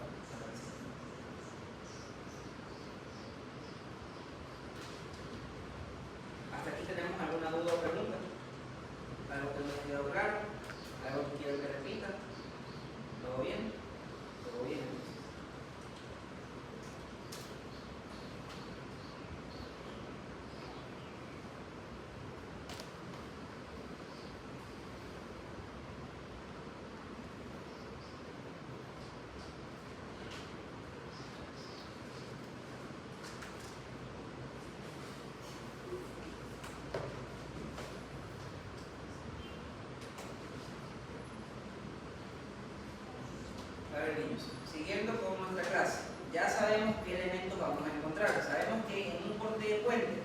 Hasta aquí tenemos alguna duda o pregunta, algo que no haya quedado claro, algo que quiero que repita. ¿Todo bien? ¿Todo bien? A ver, niños, siguiendo con nuestra clase, ya sabemos qué elementos vamos a encontrar. Sabemos que en un corte de puente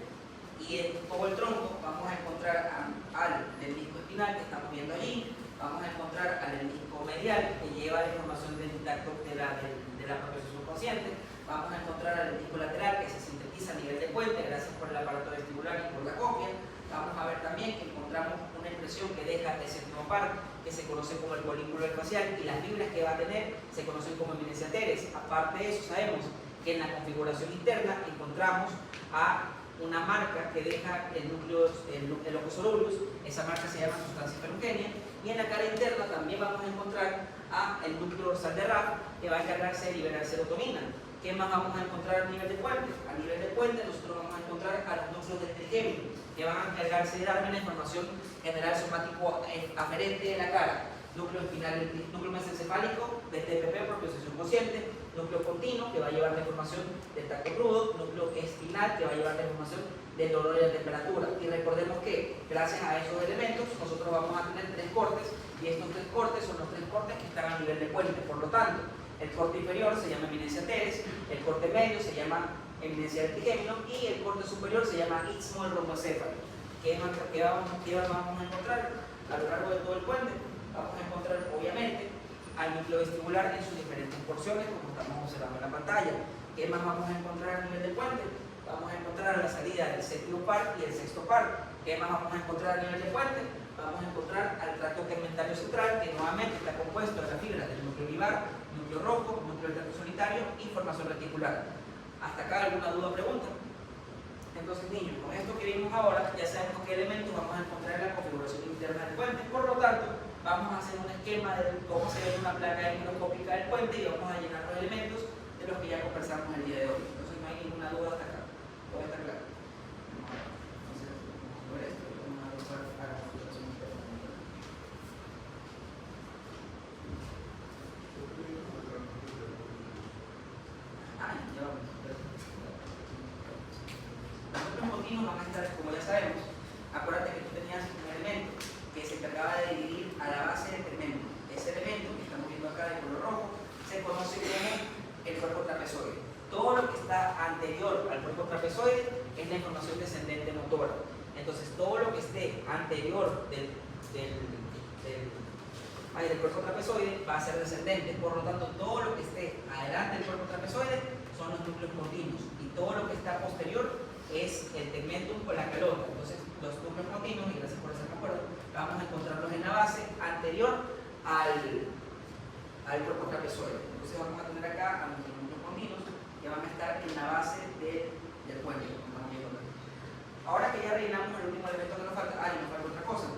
y en todo el tronco vamos a encontrar al del disco espinal que estamos viendo allí, vamos a encontrar al del disco medial que lleva la información del tacto de la propiocepción subconsciente, vamos a encontrar al del disco lateral que se sintetiza a nivel de puente gracias por el aparato vestibular y por la cóclea. Vamos a ver también que encontramos una impresión que deja el séptimo par, que se conoce como el polículo facial, y las fibras que va a tener se conocen como eminencia teres. Aparte de eso, sabemos que en la configuración interna encontramos a una marca que deja el núcleo, el locus coeruleus, esa marca se llama sustancia ferrugénea, y en la cara interna también vamos a encontrar a el núcleo dorsal de RAF, que va a encargarse de liberar serotonina. ¿Qué más vamos a encontrar a nivel de puente? A nivel de puente nosotros vamos a encontrar a los núcleos del trigémino, que van a encargarse de darme la información general somático aferente de la cara. Núcleo espinal, núcleo mesencefálico del TPP, propiocepción consciente, núcleo continuo, que va a llevar la información del tacto crudo, núcleo espinal, que va a llevar la información del dolor y la temperatura. Y recordemos que, gracias a esos elementos, nosotros vamos a tener 3 cortes, y estos 3 cortes son los 3 cortes que están a nivel de puente. Por lo tanto, el corte inferior se llama eminencia teres, el corte medio se llama eminencia del trigémino y el corte superior se llama istmo del romboencéfalo. ¿Qué vamos a encontrar a lo largo de todo el puente? Vamos a encontrar, obviamente, al núcleo vestibular en sus diferentes porciones, como estamos observando en la pantalla. ¿Qué más vamos a encontrar a nivel del puente? Vamos a encontrar la salida del séptimo par y el sexto par. ¿Qué más vamos a encontrar a nivel del puente? Vamos a encontrar al tracto tegmentario central, que nuevamente está compuesto de las fibras del núcleo olivar, núcleo rojo, núcleo del tacto solitario y formación reticular. ¿Hasta acá alguna duda o pregunta? Entonces, niños, con esto que vimos ahora, ya sabemos qué elementos vamos a encontrar en la configuración interna del puente. Por lo tanto, vamos a hacer un esquema de cómo se ve una placa microscópica del puente y vamos a llenar los elementos de los que ya conversamos el día de hoy. Entonces, no hay ninguna duda hasta acá. Todo está claro. Entonces, por esto, vamos a pasar a la configuración interna. Ya vamos. Los otros motivos van a estar, como ya sabemos, acuérdate que tú tenías un elemento que se encargaba de dividir a la base del segmento. Ese elemento que estamos viendo acá de color rojo se conoce como el cuerpo trapezoide. Todo lo que está anterior al cuerpo trapezoide es la información descendente motora. Entonces, todo lo que esté anterior del cuerpo trapezoide va a ser descendente. Por lo tanto, todo lo que esté adelante del cuerpo trapezoide son los núcleos continuos, y todo lo que está posterior es el tegmentum con la calota. Entonces, los núcleos continuos, y gracias por ese acuerdo, vamos a encontrarlos en la base anterior al cuerpo trapezoide. Entonces, vamos a tener acá a nuestros núcleos continuos que van a estar en la base del puente. Ahora que ya rellenamos el último elemento que nos falta, nos falta otra cosa.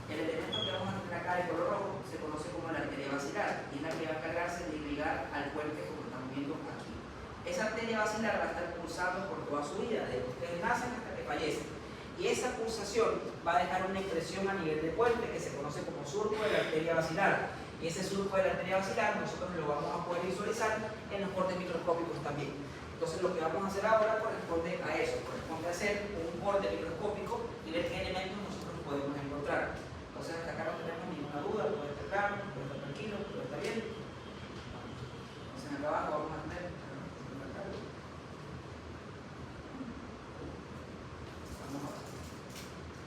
El elemento que vamos a tener acá de color rojo se conoce como la arteria basilar, y es la que va a encargarse de irrigar al puente, como estamos viendo aquí. Esa arteria basilar va a estar pulsando pulsando por toda su vida, desde que ustedes nacen hasta que fallecen. Y esa pulsación va a dejar una impresión a nivel de puente que se conoce como surco de la arteria basilar. Y ese surco de la arteria basilar nosotros lo vamos a poder visualizar en los cortes microscópicos también. Entonces lo que vamos a hacer ahora corresponde a eso, corresponde a hacer un corte microscópico y ver qué elementos nosotros podemos encontrar. Entonces hasta acá no tenemos ninguna duda, todo está claro, todo está tranquilo, todo está bien. Entonces acá abajo vamos a tener...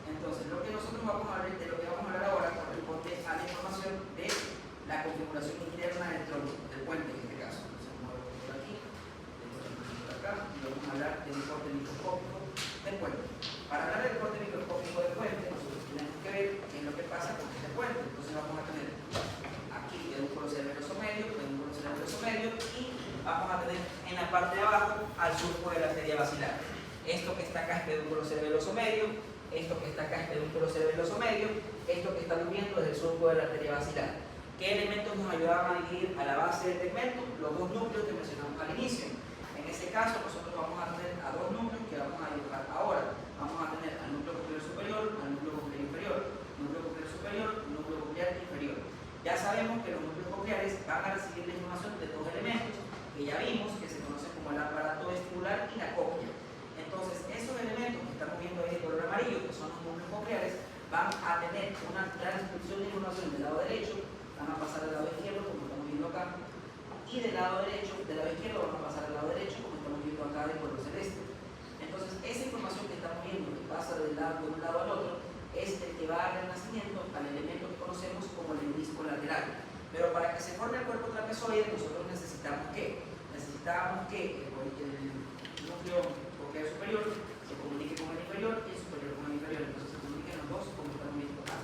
Entonces, lo que nosotros vamos a ver, de lo que vamos a hablar ahora, corresponde a la información de la configuración interna del tronco, del puente en este caso. Entonces, vamos a ver por aquí, por acá, y vamos a hablar del corte microscópico del puente. Para hablar del corte microscópico del puente, nosotros tenemos que ver qué es lo que pasa con este puente. Entonces, vamos a tener aquí pedúnculo cerebeloso medio, pedúnculo cerebeloso medio, y vamos a tener en la parte de abajo al surco de la arteria basilar. Esto que está acá es pedúnculo cerebeloso medio. Esto que está acá es pedúnculo cerebeloso medio, esto que estamos viendo es el surco de la arteria basilar. ¿Qué elementos nos ayudaban a dividir a la base del tegmento? Los dos núcleos que mencionamos al inicio. En este caso nosotros vamos a tener a dos núcleos que vamos a dibujar ahora. Vamos a tener al núcleo coclear superior, al núcleo coclear inferior, núcleo coclear superior, núcleo coclear inferior. Ya sabemos que los núcleos cocleares van a recibir la información de dos elementos que ya vimos, que se conocen como el aparato vestibular y la cóclea. Entonces, esos elementos que estamos viendo ahí de color amarillo, que son los núcleos cocleares, van a tener una transcripción de información del lado derecho, van a pasar al lado izquierdo, como estamos viendo acá, y del lado derecho, del lado izquierdo, van a pasar al lado derecho, como estamos viendo acá de color celeste. Entonces, esa información que estamos viendo, que pasa de un lado al otro, es el que va a dar nacimiento al elemento que conocemos como el menisco lateral. Pero para que se forme el cuerpo trapezoide, nosotros necesitamos ¿qué? Necesitamos que el núcleo superior se comunique con el inferior y el superior con el inferior, entonces se comunican los dos como estamos viendo acá.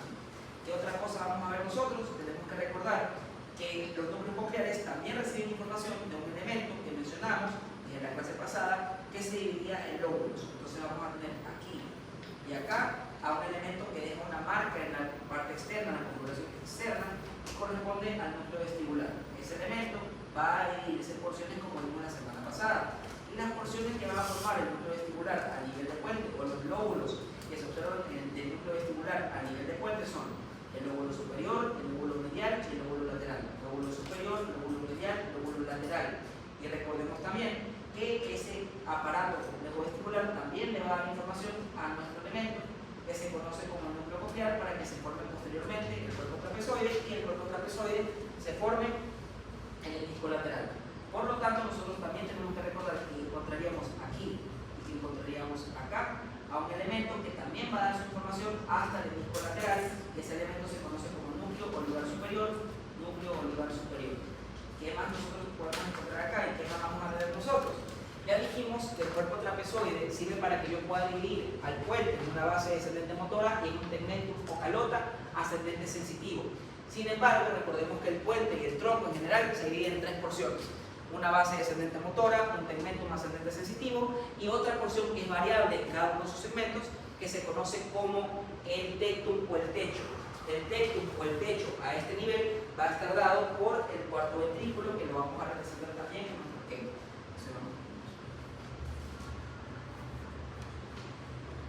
¿Qué otra cosa vamos a ver nosotros? Tenemos que recordar que los núcleos cocleares también reciben información de un elemento que mencionamos en la clase pasada que se dividía en lóbulos. Entonces vamos a tener aquí y acá a un elemento que deja una marca en la parte externa, en la configuración externa, y corresponde al núcleo vestibular. Ese elemento va a dividirse en porciones como vimos la semana pasada. Y las porciones que van a formar el núcleo vestibular a nivel de puente, o los lóbulos que se observan del núcleo vestibular a nivel de puente son el lóbulo superior, el lóbulo medial y el lóbulo lateral. Lóbulo superior, lóbulo medial, lóbulo lateral. Y recordemos también que ese aparato complejo vestibular también le va a dar información a nuestro elemento que se conoce como el núcleo coclear para que se forme posteriormente el cuerpo trapezoide y el cuerpo trapezoide se forme en el disco lateral. Por lo tanto, nosotros también tenemos que recordar que encontraríamos aquí y que encontraríamos acá a un elemento que también va a dar su información hasta el disco lateral. Ese elemento se conoce como núcleo olivar superior, núcleo olivar superior. ¿Qué más nosotros podemos encontrar acá y qué más vamos a ver nosotros? Ya dijimos que el cuerpo trapezoide sirve para que yo pueda dividir al puente en una base descendente motora y en un tegmentum o calota ascendente sensitivo. Sin embargo, recordemos que el puente y el tronco en general se dividen en tres porciones. Una base descendente motora, un tegmentum ascendente sensitivo y otra porción que es variable en cada uno de sus segmentos que se conoce como el tectum o el techo. El tectum o el techo a este nivel va a estar dado por el cuarto ventrículo que lo vamos a representar también en nuestro esquema.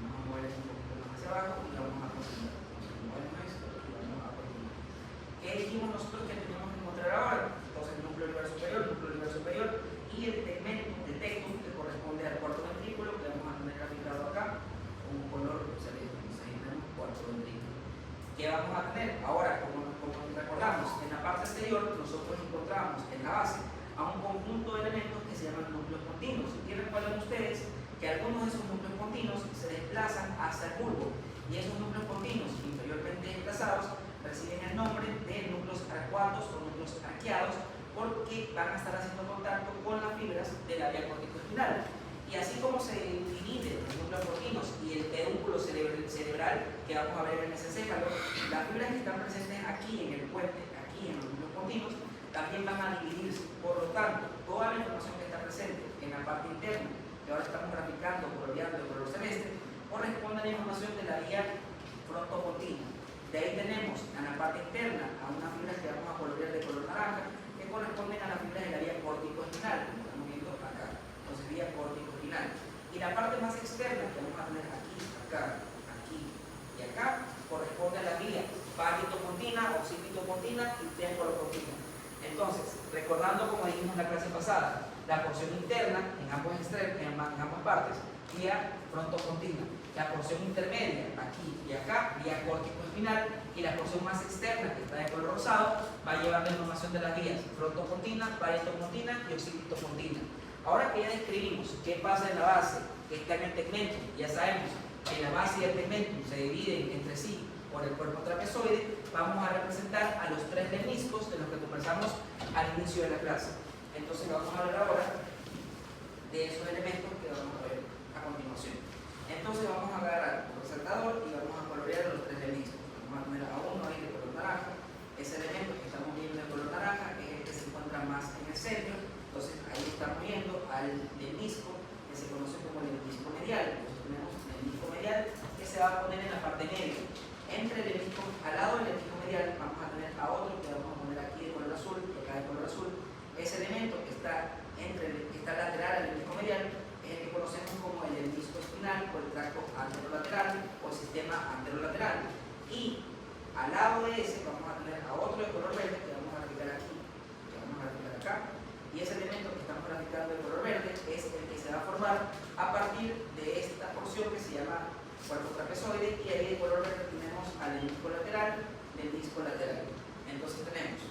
Vamos a mover esto un poquito más hacia abajo y vamos a continuar. Movemos esto y vamos a continuar. ¿Qué dijimos nosotros que tenemos que encontrar ahora? Entonces el núcleo olivar superior y el tectum que corresponde al cuarto ventrículo que vamos a tener graficado acá con un color celeste. Entonces ahí tenemos cuarto ventrículo. ¿Qué vamos a tener? Ahora, como recordamos, en la parte exterior nosotros encontramos en la base a un conjunto de elementos que se llaman núcleos continuos. Y recuerden ustedes que algunos de esos núcleos continuos se desplazan hacia el bulbo y esos núcleos continuos inferiormente desplazados reciben el nombre de núcleos arcuatos o núcleos arqueados porque van a estar haciendo contacto con las fibras del área corticoespinal. Y así como se dividen los núcleos continuos y el pedúnculo cerebral que vamos a ver en el mesencéfalo, las fibras que están presentes aquí en el puente, aquí en los núcleos continuos, también van a dividirse. Por lo tanto, toda la información que está presente en la parte interna, que ahora estamos graficando, coloreando el color celeste, corresponde a la información de la vía frontocontinua. De ahí tenemos en la parte interna a unas fibras que vamos a colorear de color naranja, que corresponden a las fibras de la vía corticoespinal, como estamos viendo acá. Entonces, vía corticoespinal. de color-continua. Entonces, recordando como dijimos en la clase pasada, la porción interna en ambas partes, vía frontocontinua. La porción intermedia, aquí y acá, vía córtico-espinal, y la porción más externa, que está de color rosado, va llevando información de las vías frontocontinua, parietocontinua y occipitocontinua. Ahora que ya describimos qué pasa en la base, que está en el tegmentum, ya sabemos que la base y el tegmentum se dividen entre sí por el cuerpo trapezoide, vamos a representar a los tres lemniscos de los que conversamos al inicio de la clase. Entonces vamos a hablar ahora de esos elementos que vamos a ver a continuación. Entonces vamos a agarrar un resaltador y vamos a colorear los tres lemniscos. Vamos a poner a uno ahí de color naranja. Ese elemento que estamos viendo de color naranja es el que se encuentra más en el centro. Entonces ahí estamos viendo al lemnisco que se conoce como lemnisco medial. Entonces tenemos el lemnisco medial que se va a poner en la parte media. Entre el lemnisco, al lado del lemnisco medial vamos a tener a otro que vamos a poner aquí de color azul y acá de color azul. Ese elemento que está lateral al lemnisco medial es el que conocemos como el lemnisco espinal o el tracto anterolateral o el sistema anterolateral. Y al lado de ese vamos a tener a otro de color verde que vamos a graficar aquí, que vamos a graficar acá. Y ese elemento que estamos graficando de color verde es el que se va a formar a partir de esta porción que se llama cuerpo trapezoide, y ahí de color verde tenemos al lemnisco lateral, lemnisco lateral. Entonces tenemos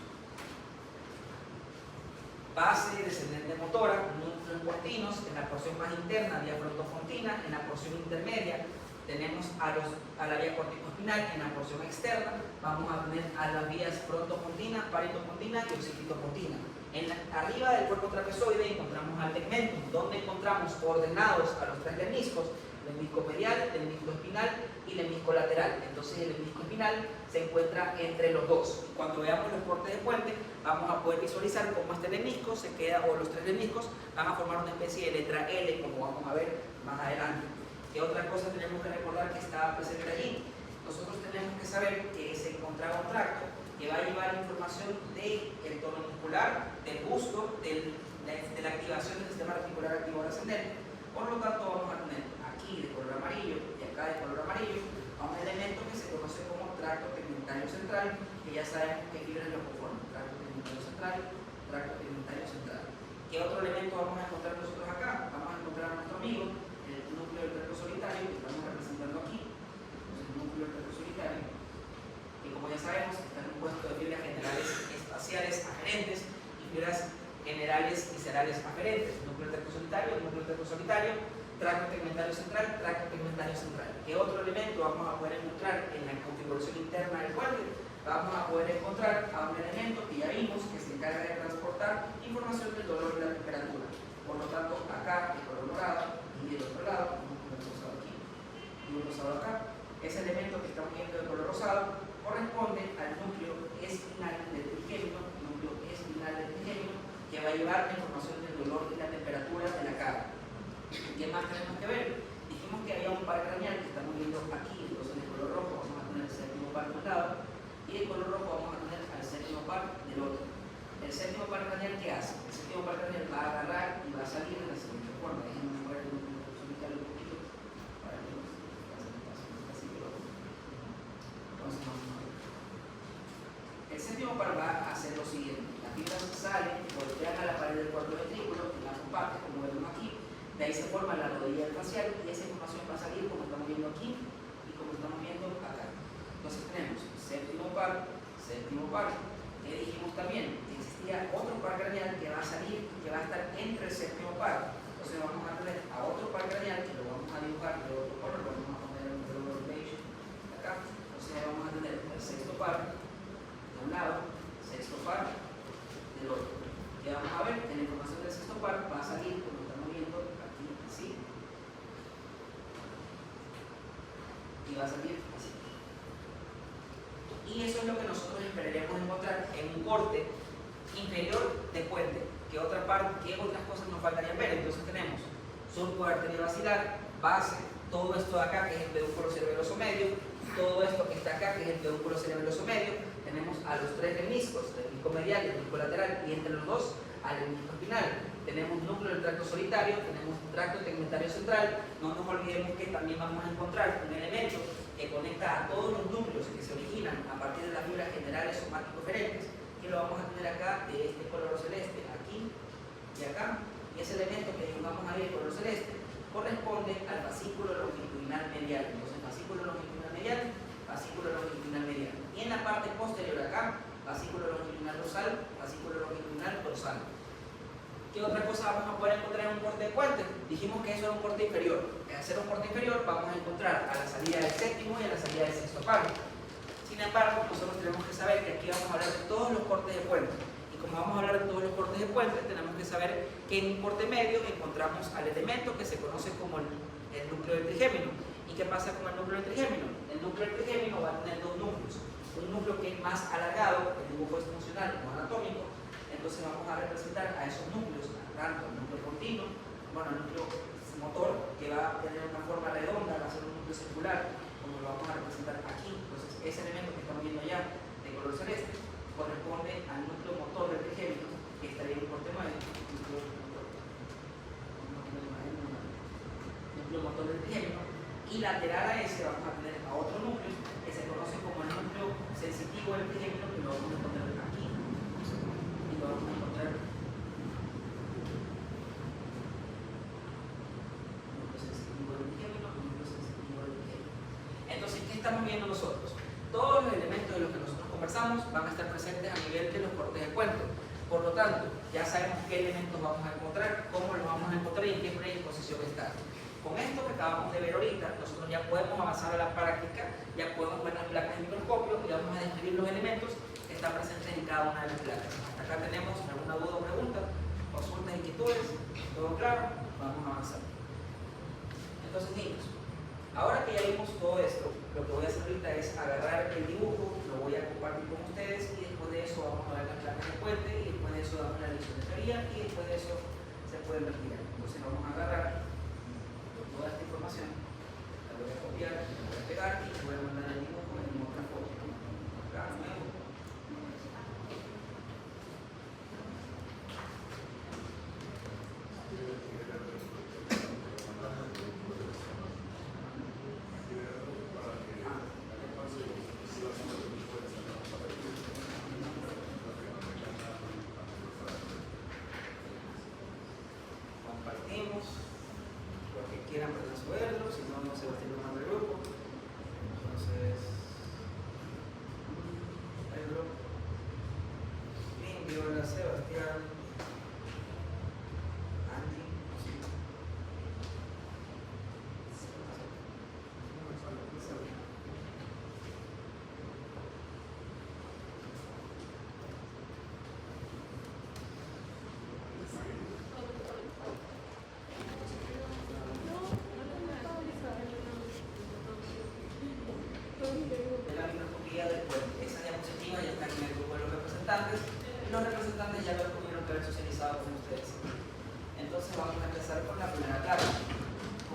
base descendente motora, núcleos postinos, en la porción más interna, vía frontocontina, en la porción intermedia tenemos a la vía córtico-espinal, en la porción externa vamos a tener a las vías frontocontina, parietocontina y occipitocontina. Arriba del cuerpo trapezoide encontramos al tegmentum, donde encontramos ordenados a los tres lemniscos, lemnisco medial, lemnisco espinal y lemnisco lateral. Entonces el lemnisco espinal se encuentra entre los dos. Cuando veamos los cortes de puente, vamos a poder visualizar cómo este lemnisco se queda, o los tres lemniscos van a formar una especie de letra L, como vamos a ver más adelante. ¿Qué otra cosa tenemos que recordar que estaba presente allí? Nosotros tenemos que saber que se encontraba un tracto que va a llevar información del tono muscular, del busto, de la activación del sistema reticular activador ascendente. Por lo tanto, vamos a tener aquí de color amarillo y acá de color amarillo a un elemento que se conoce como tracto tegmentario central, que ya sabemos qué fibras lo conforman. Tracto tegmentario central, tracto tegmentario central. ¿Qué otro elemento vamos a encontrar nosotros acá? Vamos a encontrar a nuestro amigo, el núcleo del tracto solitario, que estamos representando aquí. Entonces, el núcleo del tracto solitario, que como ya sabemos, está compuesto de fibras generales espaciales aferentes y fibras generales viscerales aferentes. El núcleo del tracto solitario, el núcleo del tracto solitario, tracto tegmentario central, tracto tegmentario central. ¿Qué otro elemento vamos a poder encontrar en la configuración interna del puente? Vamos a poder encontrar a un elemento que ya vimos que se encarga de transportar información del dolor y la temperatura. Por lo tanto, acá de color dorado y del otro lado, un rosado aquí y un rosado acá. Ese elemento que estamos viendo de color rosado corresponde al núcleo espinal del trigémino, que va a llevar la información del dolor y la temperatura de la cara. ¿Qué más tenemos que ver? Dijimos que había un par craneal que estamos viendo aquí, entonces de color rojo vamos a tener el séptimo par de un lado y de color rojo vamos a tener al séptimo par del otro. El séptimo par craneal, ¿qué hace? El séptimo par craneal va a agarrar y va a salir de la siguiente forma. Déjenme mover un poquito para que nos así que lo. Entonces vamos a ver. El séptimo par va a hacer lo siguiente. Las fibras salen, golpean a la pared del cuerpo ventrículo, en la comparte, como vemos aquí. De ahí se forma la rodilla facial y esa información va a salir como estamos viendo aquí y como estamos viendo acá. Entonces tenemos séptimo par. Que dijimos también que existía otro par craneal que va a salir, que va a estar entre el séptimo par. Entonces vamos a tener a otro par craneal que lo vamos a dibujar de otro color, lo vamos a poner en color beige acá. Entonces vamos a tener el sexto par de un lado, sexto par del otro. Ya vamos a ver, en la información del sexto par va a salir como estamos viendo aquí, así, y va a salir así. Y eso es lo que nosotros esperaríamos encontrar en un corte inferior de puente. ¿Qué otras cosas nos faltarían ver? Entonces tenemos surco de arteria basilar, base, todo esto de acá que es el pedúnculo cerebeloso medio, todo esto que está acá que es el pedúnculo cerebeloso medio. Tenemos a los tres lemniscos, el lemnisco medial, el lemnisco lateral y entre los dos al lemnisco espinal. Tenemos núcleo del tracto solitario, tenemos tracto tegmentario central. No nos olvidemos que también vamos a encontrar un elemento que conecta a todos los núcleos que se originan a partir de las fibras generales somático-ferentes, lo vamos a tener acá de este color celeste, aquí y acá. Y ese elemento que dibujamos ahí de color celeste corresponde al fascículo longitudinal medial. Entonces, fascículo longitudinal medial, fascículo longitudinal medial. Y en la parte posterior acá, fascículo longitudinal dorsal, fascículo longitudinal dorsal. ¿Qué otra cosa vamos a poder encontrar en un corte de puente? Dijimos que eso era un corte inferior. Al hacer un corte inferior vamos a encontrar a la salida del séptimo y a la salida del sexto par. Sin embargo, nosotros tenemos que saber que aquí vamos a hablar de todos los cortes de puente. Y como vamos a hablar de todos los cortes de puente, tenemos que saber que en un corte medio encontramos al elemento que se conoce como el núcleo del trigémino. ¿Y qué pasa con el núcleo del trigémino? El núcleo del trigémino va a tener dos núcleos. Un núcleo que es más alargado, el dibujo es funcional o anatómico. Entonces vamos a representar a esos núcleos, tanto el núcleo continuo, bueno, el núcleo motor, que va a tener una forma redonda, va a ser un núcleo circular, como lo vamos a representar aquí. Entonces ese elemento que estamos viendo allá de color celeste corresponde al núcleo motor del trigémino, que estaría en un corte medio, núcleo motor del trigémino, y lateral a ese vamos a tener a otro núcleo que se conoce como el núcleo sensitivo del trigémino, que lo vamos a encontrar aquí, y lo vamos a encontrar núcleo sensitivo del trigémino, núcleo sensitivo del trigémino. Entonces, ¿qué estamos viendo nosotros? Todos los elementos de los que nosotros conversamos van a estar presentes a nivel de los cortes de puente. Por lo tanto, ya sabemos qué elementos vamos a encontrar, cómo los vamos a encontrar y en qué predisposición están. Con esto que acabamos de ver ahorita, nosotros ya podemos avanzar a la práctica, ya podemos ver las placas de microscopio y vamos a describir los elementos que están presentes en cada una de las placas. Hasta acá tenemos alguna duda o pregunta, consultas, inquietudes, todo claro, vamos a avanzar. Entonces, niños, ahora que ya vimos todo esto, lo que voy a hacer ahorita es agarrar el dibujo, lo voy a compartir con ustedes y después de eso vamos a ver las placas de puente y después de eso damos la lección de teoría y después de eso se puede investigar. Entonces vamos a agarrar toda esta información, la voy a copiar, la voy a pegar y la voy a mandar al dibujo en otra foto. Acá nuevo. Compartimos. Los que quieran verlo, si no, no se va a tener más del grupo. Entonces, Pedro, Limpio, la Sebastián, Andy, los representantes ya lo tuvieron que haber socializado con ustedes. Entonces vamos a empezar con la primera clase.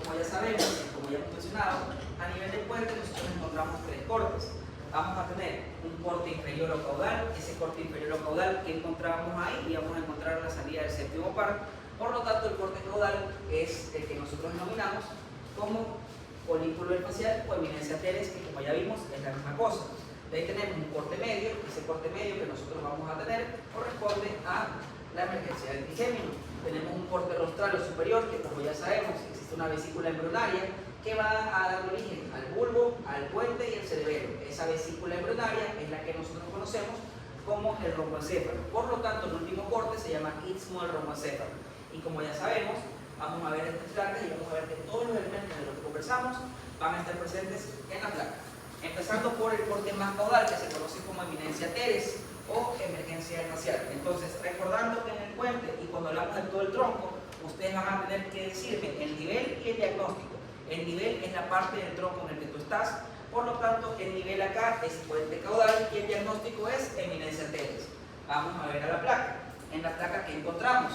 Como ya sabemos, como ya hemos mencionado, a nivel de puente nosotros encontramos tres cortes. Vamos a tener un corte inferior o caudal, ese corte inferior o caudal que encontramos ahí y vamos a encontrar la salida del séptimo par. Por lo tanto, el corte caudal es el que nosotros denominamos como folículo facial o eminencia teres, que como ya vimos es la misma cosa. De ahí tenemos un corte medio, ese corte medio que nosotros vamos a tener corresponde a la emergencia del trigémino. Tenemos un corte rostral o superior que, como ya sabemos, existe una vesícula embrionaria que va a dar origen al bulbo, al puente y al cerebelo. Esa vesícula embrionaria es la que nosotros conocemos como el romboencéfalo. Por lo tanto, el último corte se llama istmo del romboencéfalo. Y como ya sabemos, vamos a ver estas placas y vamos a ver que todos los elementos de los que conversamos van a estar presentes en la placa. Empezando por el corte más caudal, que se conoce como eminencia teres o emergencia facial. Entonces, recordando que en el puente y cuando hablamos de todo el tronco, ustedes van a tener que decirme el nivel y el diagnóstico. El nivel es la parte del tronco en el que tú estás, por lo tanto, el nivel acá es puente caudal y el diagnóstico es eminencia teres. Vamos a ver a la placa. En la placa que encontramos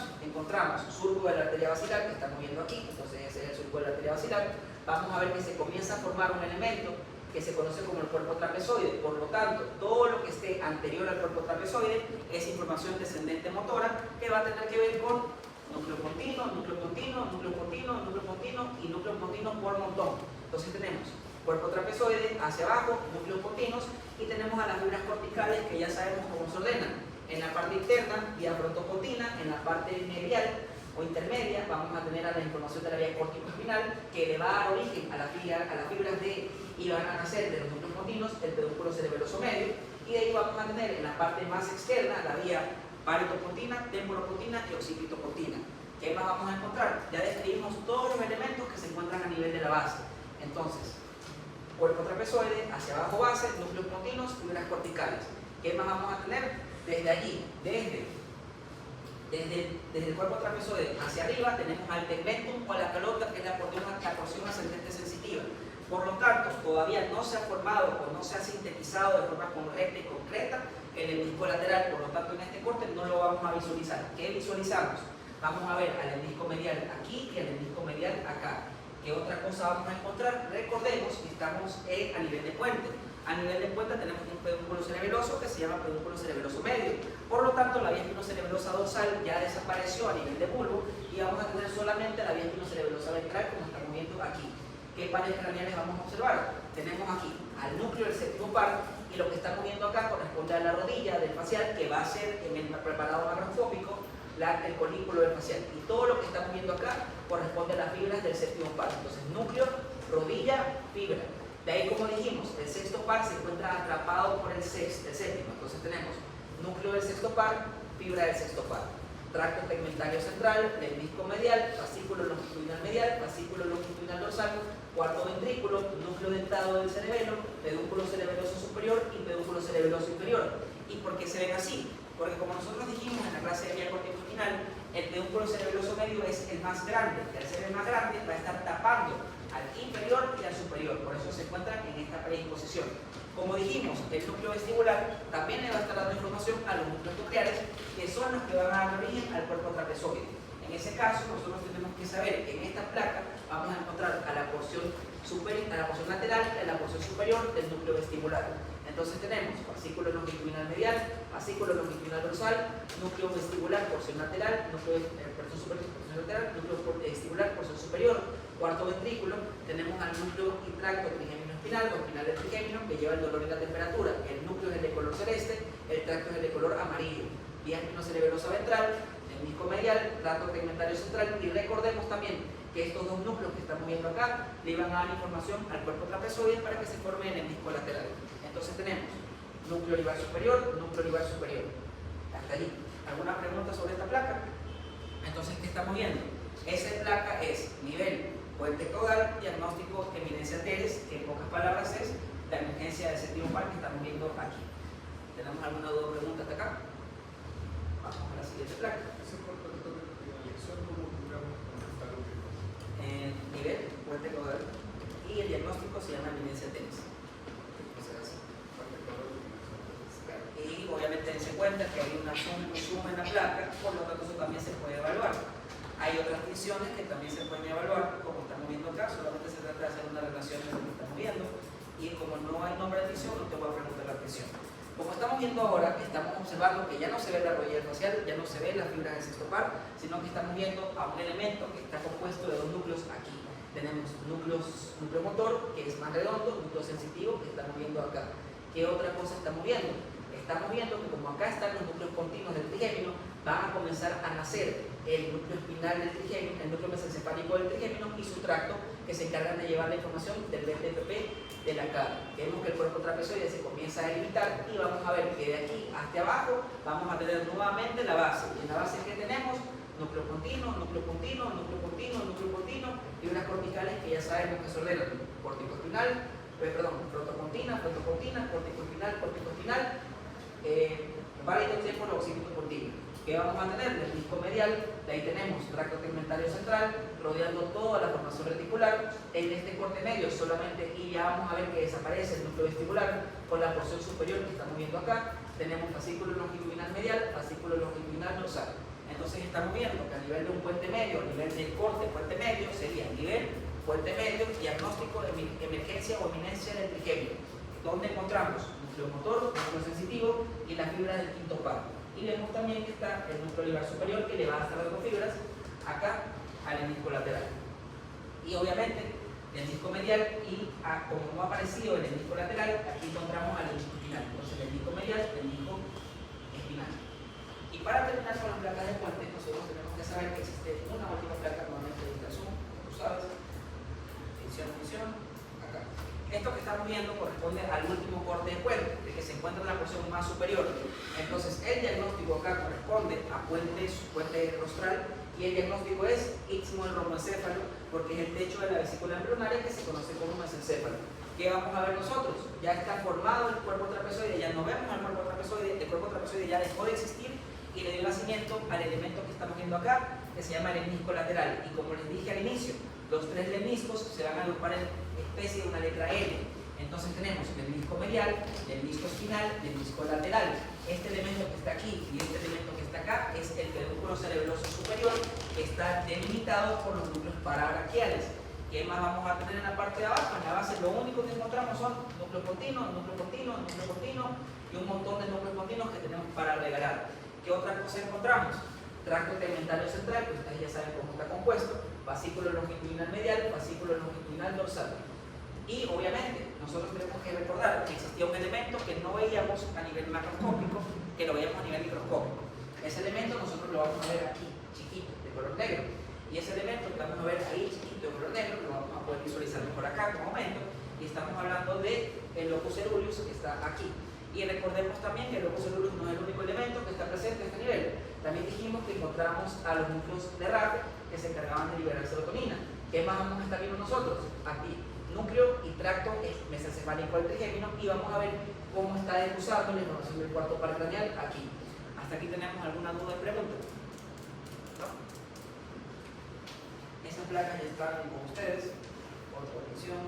surco de la arteria basilar, que estamos viendo aquí, entonces ese es el surco de la arteria basilar. Vamos a ver que se comienza a formar un elemento que se conoce como el cuerpo trapezoide. Por lo tanto, todo lo que esté anterior al cuerpo trapezoide es información descendente motora que va a tener que ver con núcleo continuo, núcleo continuo, núcleo continuo, núcleo continuo y núcleo continuo por montón. Entonces tenemos cuerpo trapezoide hacia abajo, núcleos continuos, y tenemos a las fibras corticales que ya sabemos cómo se ordenan. En la externa, vía frontocortina. En la parte medial o intermedia vamos a tener a la información de la vía córtico-espinal, que le va a dar origen a las fibras y van a nacer de los núcleos continuos el pedúnculo cerebeloso medio, y de ahí vamos a tener en la parte más externa la vía paritopontina, temporopontina y occipitopontina. ¿Qué más vamos a encontrar? Ya describimos todos los elementos que se encuentran a nivel de la base. Entonces, cuerpo trapezoide, hacia abajo base, núcleos continuos, fibras corticales. ¿Qué más vamos a tener? Desde allí, desde el cuerpo trapezoide hacia arriba, tenemos al tegmentum o la calota, que es la porción ascendente sensitiva. Por lo tanto, todavía no se ha formado o no se ha sintetizado de forma correcta y concreta el hemisco lateral. Por lo tanto, en este corte no lo vamos a visualizar. ¿Qué visualizamos? Vamos a ver al hemisco medial aquí y al hemisco medial acá. ¿Qué otra cosa vamos a encontrar? Recordemos que estamos a nivel de puente. A nivel de puente tenemos un pedúnculo cerebeloso que se llama pedúnculo cerebeloso medio. Por lo tanto, la vía espinocerebelosa dorsal ya desapareció a nivel de bulbo y vamos a tener solamente la vía espinocerebelosa ventral, como estamos viendo aquí. ¿Qué pares craneales vamos a observar? Tenemos aquí al núcleo del séptimo par, y lo que estamos viendo acá corresponde a la rodilla del facial, que va a ser en el preparado macroscópico el colículo del facial, y todo lo que estamos viendo acá corresponde a las fibras del séptimo par. Entonces, núcleo, rodilla, fibra. De ahí, como dijimos, el sexto par se encuentra atrapado por el séptimo. Entonces tenemos núcleo del sexto par, fibra del sexto par, tracto tegmentario central, menisco medial, fascículo longitudinal medial, fascículo longitudinal dorsal, cuarto ventrículo, núcleo dentado del cerebelo, pedúnculo cerebeloso superior y pedúnculo cerebeloso inferior. ¿Y por qué se ven así? Porque, como nosotros dijimos en la clase de vía corticoespinal, el pedúnculo cerebeloso medio es el más grande. El ser el más grande va a estar tapando al inferior y al superior, por eso se encuentran en esta predisposición. Como dijimos, el núcleo vestibular también le va a estar dando información a los núcleos nucleares, que son los que van a dar origen al cuerpo trapezoide. En ese caso, nosotros tenemos que saber que en esta placa vamos a encontrar a la porción lateral y a la porción superior del núcleo vestibular. Entonces tenemos fascículo longitudinal medial, fascículo longitudinal dorsal, núcleo vestibular, porción lateral, porción superior, porción lateral, núcleo vestibular, porción superior, cuarto ventrículo. Tenemos al núcleo y tracto trigémino espinal o espinal del trigémino, que lleva el dolor y la temperatura. El núcleo es el de color celeste, el tracto es el de color amarillo. Vía espinocerebelosa ventral, menisco medial, tracto tegmentario central. Y recordemos también que estos dos núcleos que estamos viendo acá le iban a dar información al cuerpo trapezoide para que se forme el menisco lateral. Entonces tenemos núcleo olivar superior, núcleo olivar superior. Hasta allí. ¿Alguna pregunta sobre esta placa? Entonces, ¿qué estamos viendo? Esa placa es nivel puente caudal, diagnóstico, eminencia teres, que en pocas palabras es la emergencia del séptimo par que estamos viendo aquí. ¿Tenemos alguna duda o pregunta hasta acá? Vamos a la siguiente placa. Nivel puente caudal y el diagnóstico se llama eminencia teres. Y obviamente dense cuenta que hay un zoom en la placa, por lo tanto eso también se puede evaluar. Hay otras funciones que también se pueden evaluar, como estamos viendo acá, solamente se trata de hacer una relación de lo que estamos viendo, y como no hay nombre de tensión, no te voy a preguntar la tensión. Como estamos viendo ahora, estamos observando que ya no se ve la rodilla facial, ya no se ve las fibras del sexto par, sino que estamos viendo a un elemento que está compuesto de dos núcleos aquí. Tenemos núcleo motor, que es más redondo, núcleo sensitivo, que estamos viendo acá. ¿Qué otra cosa estamos viendo? Estamos viendo que como acá están los núcleos continuos del trigémino, van a comenzar a nacer el núcleo espinal del trigémino, el núcleo mesencefálico del trigémino y su tracto, que se encargan de llevar la información del BTPP de la cara. Vemos que el cuerpo trapezoide se comienza a delimitar y vamos a ver que de aquí hacia abajo vamos a tener nuevamente la base. Y en la base que tenemos, núcleo continuo, núcleo continuo, núcleo continuo, núcleo continuo y unas corticales que ya sabemos que se ordenan: corticoespinal, frontopontina, corticoespinal, corticoespinal, válido tiempo o occipitopontina. ¿Qué vamos a tener? El disco medial, de ahí tenemos tracto tegmentario central, rodeando toda la formación reticular. En este corte medio solamente, y ya vamos a ver que desaparece el núcleo vestibular con la porción superior que estamos viendo acá. Tenemos fascículo longitudinal medial, fascículo longitudinal dorsal. Entonces estamos viendo que a nivel de un puente medio, a nivel del corte puente medio, sería nivel, puente medio, diagnóstico, emergencia o eminencia del trigémino, donde encontramos núcleo motor, núcleo sensitivo y la fibra del quinto par. Y vemos también que está el núcleo olivar superior, que le va a estar dando fibras acá al hemisco lateral. Y obviamente el disco medial, y como no ha aparecido el hemisco lateral, aquí encontramos al hemisco espinal. Entonces el disco medial, el disco espinal. Y Y para terminar con las placas de puente, nosotros tenemos que saber que existe una última placa nuevamente de zoom, tú sabes, función, acá. Esto que estamos viendo corresponde al último corte de puente, de que se encuentra en la porción más superior. Entonces el diagnóstico acá corresponde a puente rostral, y el diagnóstico es istmo del romboencéfalo, porque es el techo de la vesícula embrionaria que se conoce como mesencéfalo. ¿Qué vamos a ver nosotros? Ya está formado el cuerpo trapezoide, ya no vemos el cuerpo trapezoide ya dejó de existir y le dio nacimiento al elemento que estamos viendo acá, que se llama el lemnisco lateral. Y como les dije al inicio, los tres lemniscos se van a agrupar en especie de una letra L. Entonces tenemos lemnisco medial, lemnisco espinal, lemnisco lateral. Este elemento que está aquí y este elemento que está acá es el pedúnculo cerebroso superior, que está delimitado por los núcleos parabraquiales. ¿Qué más vamos a tener en la parte de abajo? En la base lo único que encontramos son núcleo continuo y un montón de núcleos continuos que tenemos para regalar. ¿Qué otra cosa encontramos? Tracto tegmentario central, que ustedes ya saben cómo está compuesto, fascículo longitudinal medial, fascículo longitudinal dorsal. Y obviamente nosotros tenemos que recordar que existía un elemento que no veíamos a nivel macroscópico, que lo veíamos a nivel microscópico. Ese elemento nosotros lo vamos a ver aquí, chiquito, de color negro. Y ese elemento que vamos a ver ahí, chiquito, de color negro, lo vamos a poder visualizar mejor acá como aumento. Y estamos hablando del locus ceruleus que está aquí. Y recordemos también que el locus ceruleus no es el único elemento que está presente a este nivel. También dijimos que encontramos a los núcleos de RAF que se encargaban de liberar serotonina. ¿Qué más vamos a estar viendo nosotros? Aquí, núcleo y tracto mesencefálico del trigémino, y vamos a ver cómo está desglosando la información del cuarto par craneal aquí. ¿Hasta aquí tenemos alguna duda o pregunta? ¿No? Esas placas ya están con ustedes. Otra función.